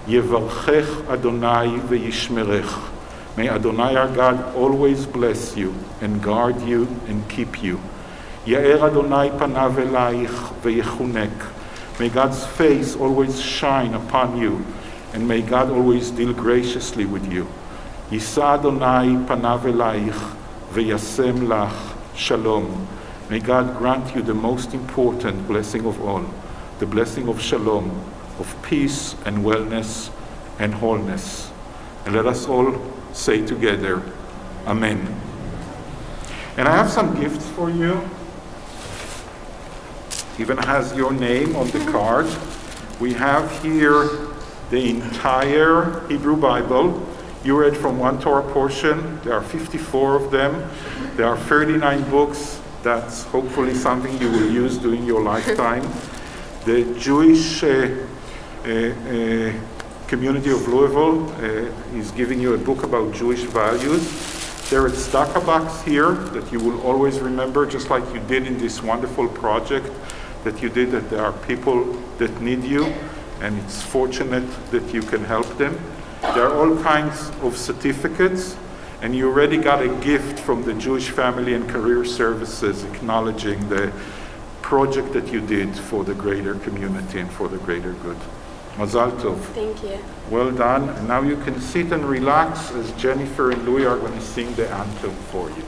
Yevarchech Adonai ve'yishmerech. May Adonai our God always bless you and guard you and keep you. Ya'er Adonai panav elaich ve'yechunek. May God's face always shine upon you, and may God always deal graciously with you. Yisa Adonai panav elaich ve'yasem lach shalom. May God grant you the most important blessing of all, the blessing of shalom, of peace and wellness and wholeness. And let us all say together, Amen. And I have some gifts for you. Even has your name on the card. We have here the entire Hebrew Bible. You read from one Torah portion. There are 54 of them. There are 39 books. That's hopefully something you will use during your lifetime. The Jewish community of Louisville is giving you a book about Jewish values. There is tzedakah box here that you will always remember, just like you did in this wonderful project that you did, that there are people that need you, and it's fortunate that you can help them. There are all kinds of certificates, and you already got a gift from the Jewish Family and Career Services acknowledging the project that you did for the greater community and for the greater good. Mazal tov. Thank you. Well done. And now you can sit and relax as Jennifer and Louie are going to sing the anthem for you.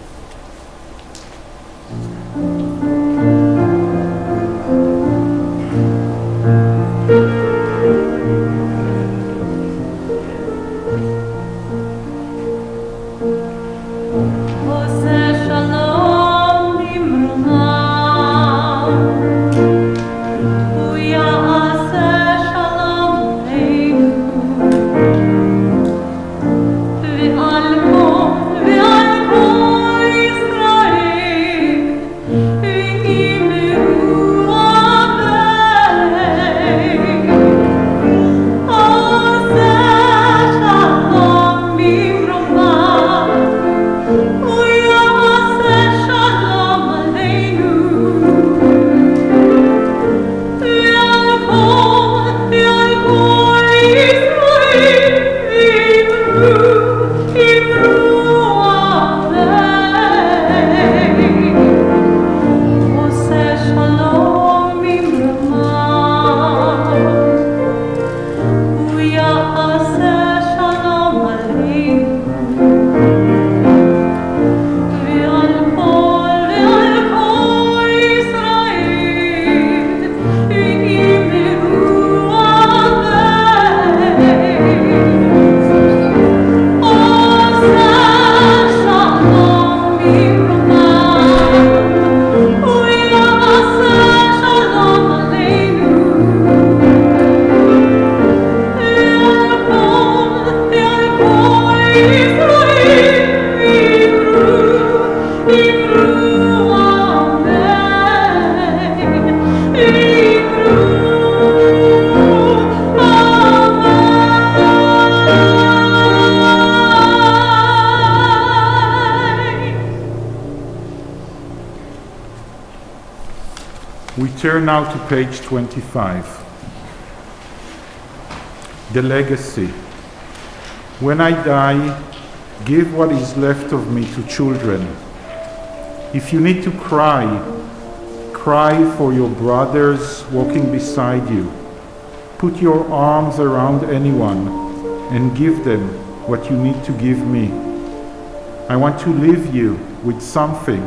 We turn now to page 25. The legacy. When I die, give what is left of me to children. If you need to cry, cry for your brothers walking beside you. Put your arms around anyone and give them what you need to give me. I want to leave you with something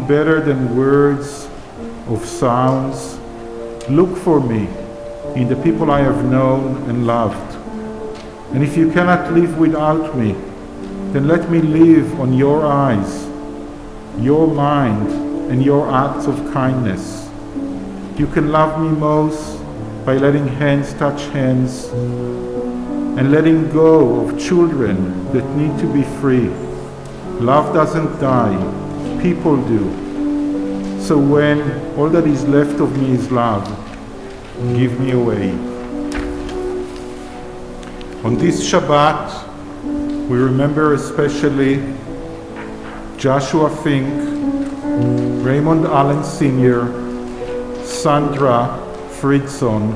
better than words of sounds. Look for me in the people I have known and loved. And if you cannot live without me, then let me live on your eyes, your mind, and your acts of kindness. You can love me most by letting hands touch hands and letting go of children that need to be free. Love doesn't die, people do. So when all that is left of me is love, give me away. On this Shabbat, we remember especially Joshua Fink, Raymond Allen Sr., Sandra Friedson,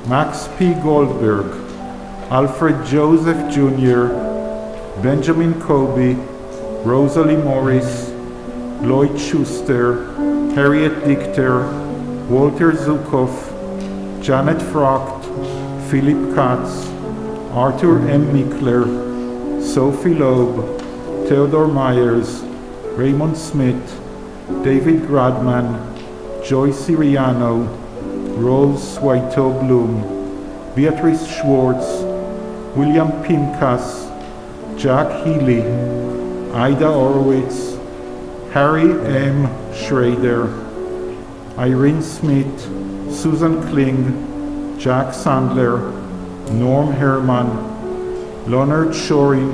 Max P. Goldberg, Alfred Joseph Jr., Benjamin Kobe, Rosalie Morris, Lloyd Schuster, Harriet Dichter, Walter Zukoff, Janet Frocht, Philip Katz, Arthur M. Mickler, Sophie Loeb, Theodore Myers, Raymond Smith, David Gradman, Joyce Siriano, Rose Whiteau Bloom, Beatrice Schwartz, William Pincus, Jack Healy, Ida Horowitz, Harry M. Schrader, Irene Smith, Susan Kling, Jack Sandler, Norm Herman, Leonard Shoring,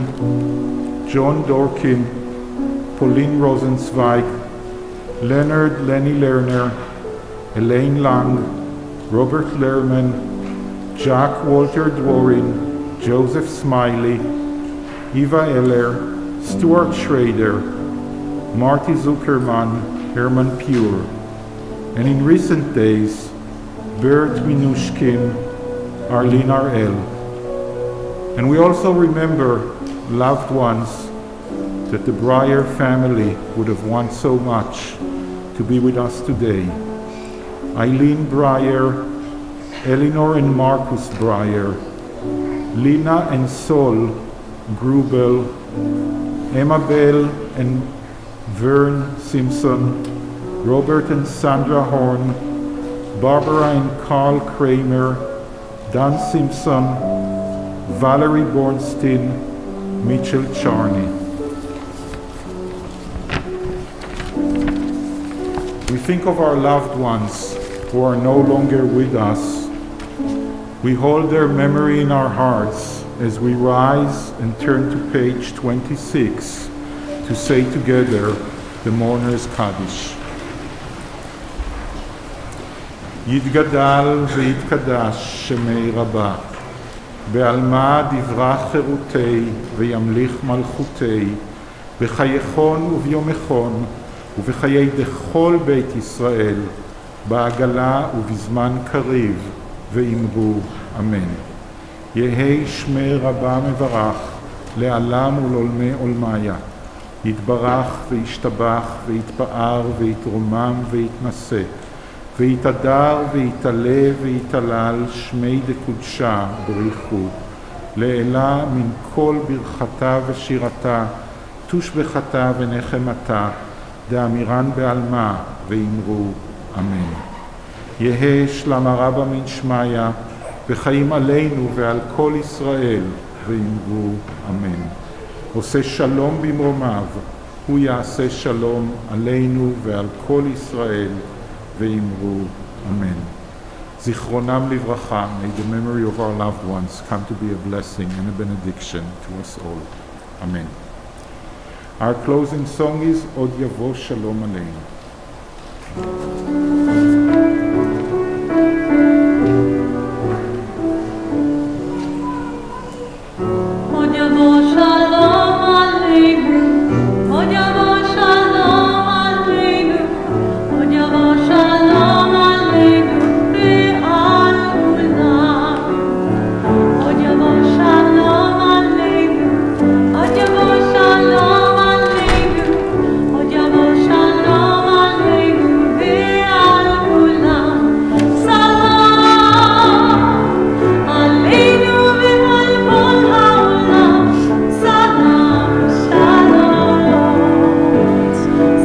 John Dorkin, Pauline Rosenzweig, Leonard Lenny Lerner, Elaine Lang, Robert Lerman, Jack Walter Dworin, Joseph Smiley, Eva Eller, Stuart Schrader, Marty Zuckerman, Herman Pure, and in recent days, Bert Minushkin, Arlene R.L. And we also remember loved ones that the Breier family would have wanted so much to be with us today. Eileen Breier, Eleanor and Marcus Breier, Lina and Sol Grubel, Emma Bell and Vern Simpson, Robert and Sandra Horn, Barbara and Carl Kramer, Don Simpson, Valerie Bornstein, Mitchell Charney. We think of our loved ones who are no longer with us. We hold their memory in our hearts as we rise and turn to page 26 to say together the Mourner's Kaddish. יתגדל ויתקדש שמי רבה, בעלמא דברה חירותי וימליך מלכותי, בחייכון וביומכון ובחיי דכל בית ישראל, בעגלה ובזמן קריב, ואמרו אמן. יהי שמי רבה מברך, לעלם ולעולמי עולמיה, יתברך וישתבח ויתפאר ויתרומם ויתנשא, ויתהדר ויתעלה ויתהלל שמי דקודשה בריחו, לעילה מן כל ברכתה ושירתה, תושבחתה ונחמתה, דאמירן בעלמה ואמרו אמן. יהא שלמה רבה מן שמיה, וחיים עלינו ועל כל ישראל, ואמרו אמן. עושה שלום במרומיו, הוא יעשה שלום עלינו ועל כל ישראל, ואמרו אמן. זיכרונם לברכה, may the memory of our loved ones come to be a blessing and a benediction to us all. Amen. Our closing song is עוד יבוא שלום עלינו. עוד יבוא שלום עלינו, עוד יבוא שלום עלינו, עוד יבוא שלום עלינו ועל כולם. עוד יבוא שלום עלינו, עוד יבוא שלום עלינו, עוד יבוא שלום עלינו ועל כולם. סלام עלינו ועל כל העולם, סלام שלום.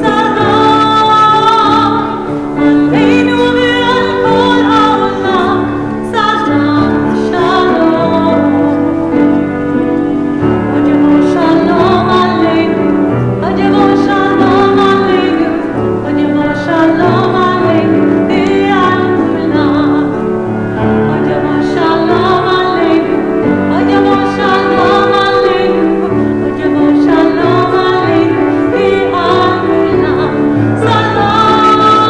סלام עלינו ועל כל העולם, סלام שלום. עוד יבוא שלום עלינו, עוד יבוא שלום עלינו, עוד יבוא שלום עלינו ועל כולם. עוד יבוא שלום עלינו, עוד יבוא שלום עלינו, עוד יבוא שלום עלינו ועל כולם. סלام עלינו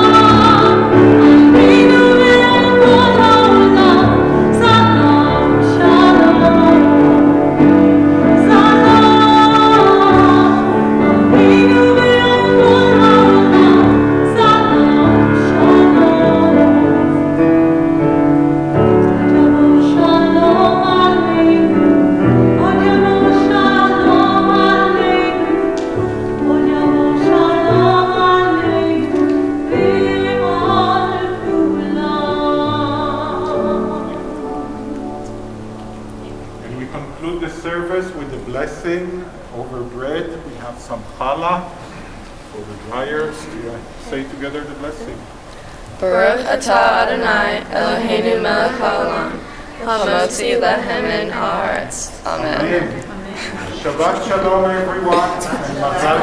ועל כל העולם, סלام שלום. סלام עלינו ועל כל העולם, סלام שלום. עוד יבוא שלום עלינו, עוד יבוא שלום עלינו, עוד יבוא שלום עלינו ועל כולם. And we conclude the service with the blessing over bread. We have some challah for the Breiers. We say together the blessing. Baruch atah Adonai Eloheinu melech haolam, hamotzi lehem min haaretz. Amen. Shabbat shalom, everyone, and mazal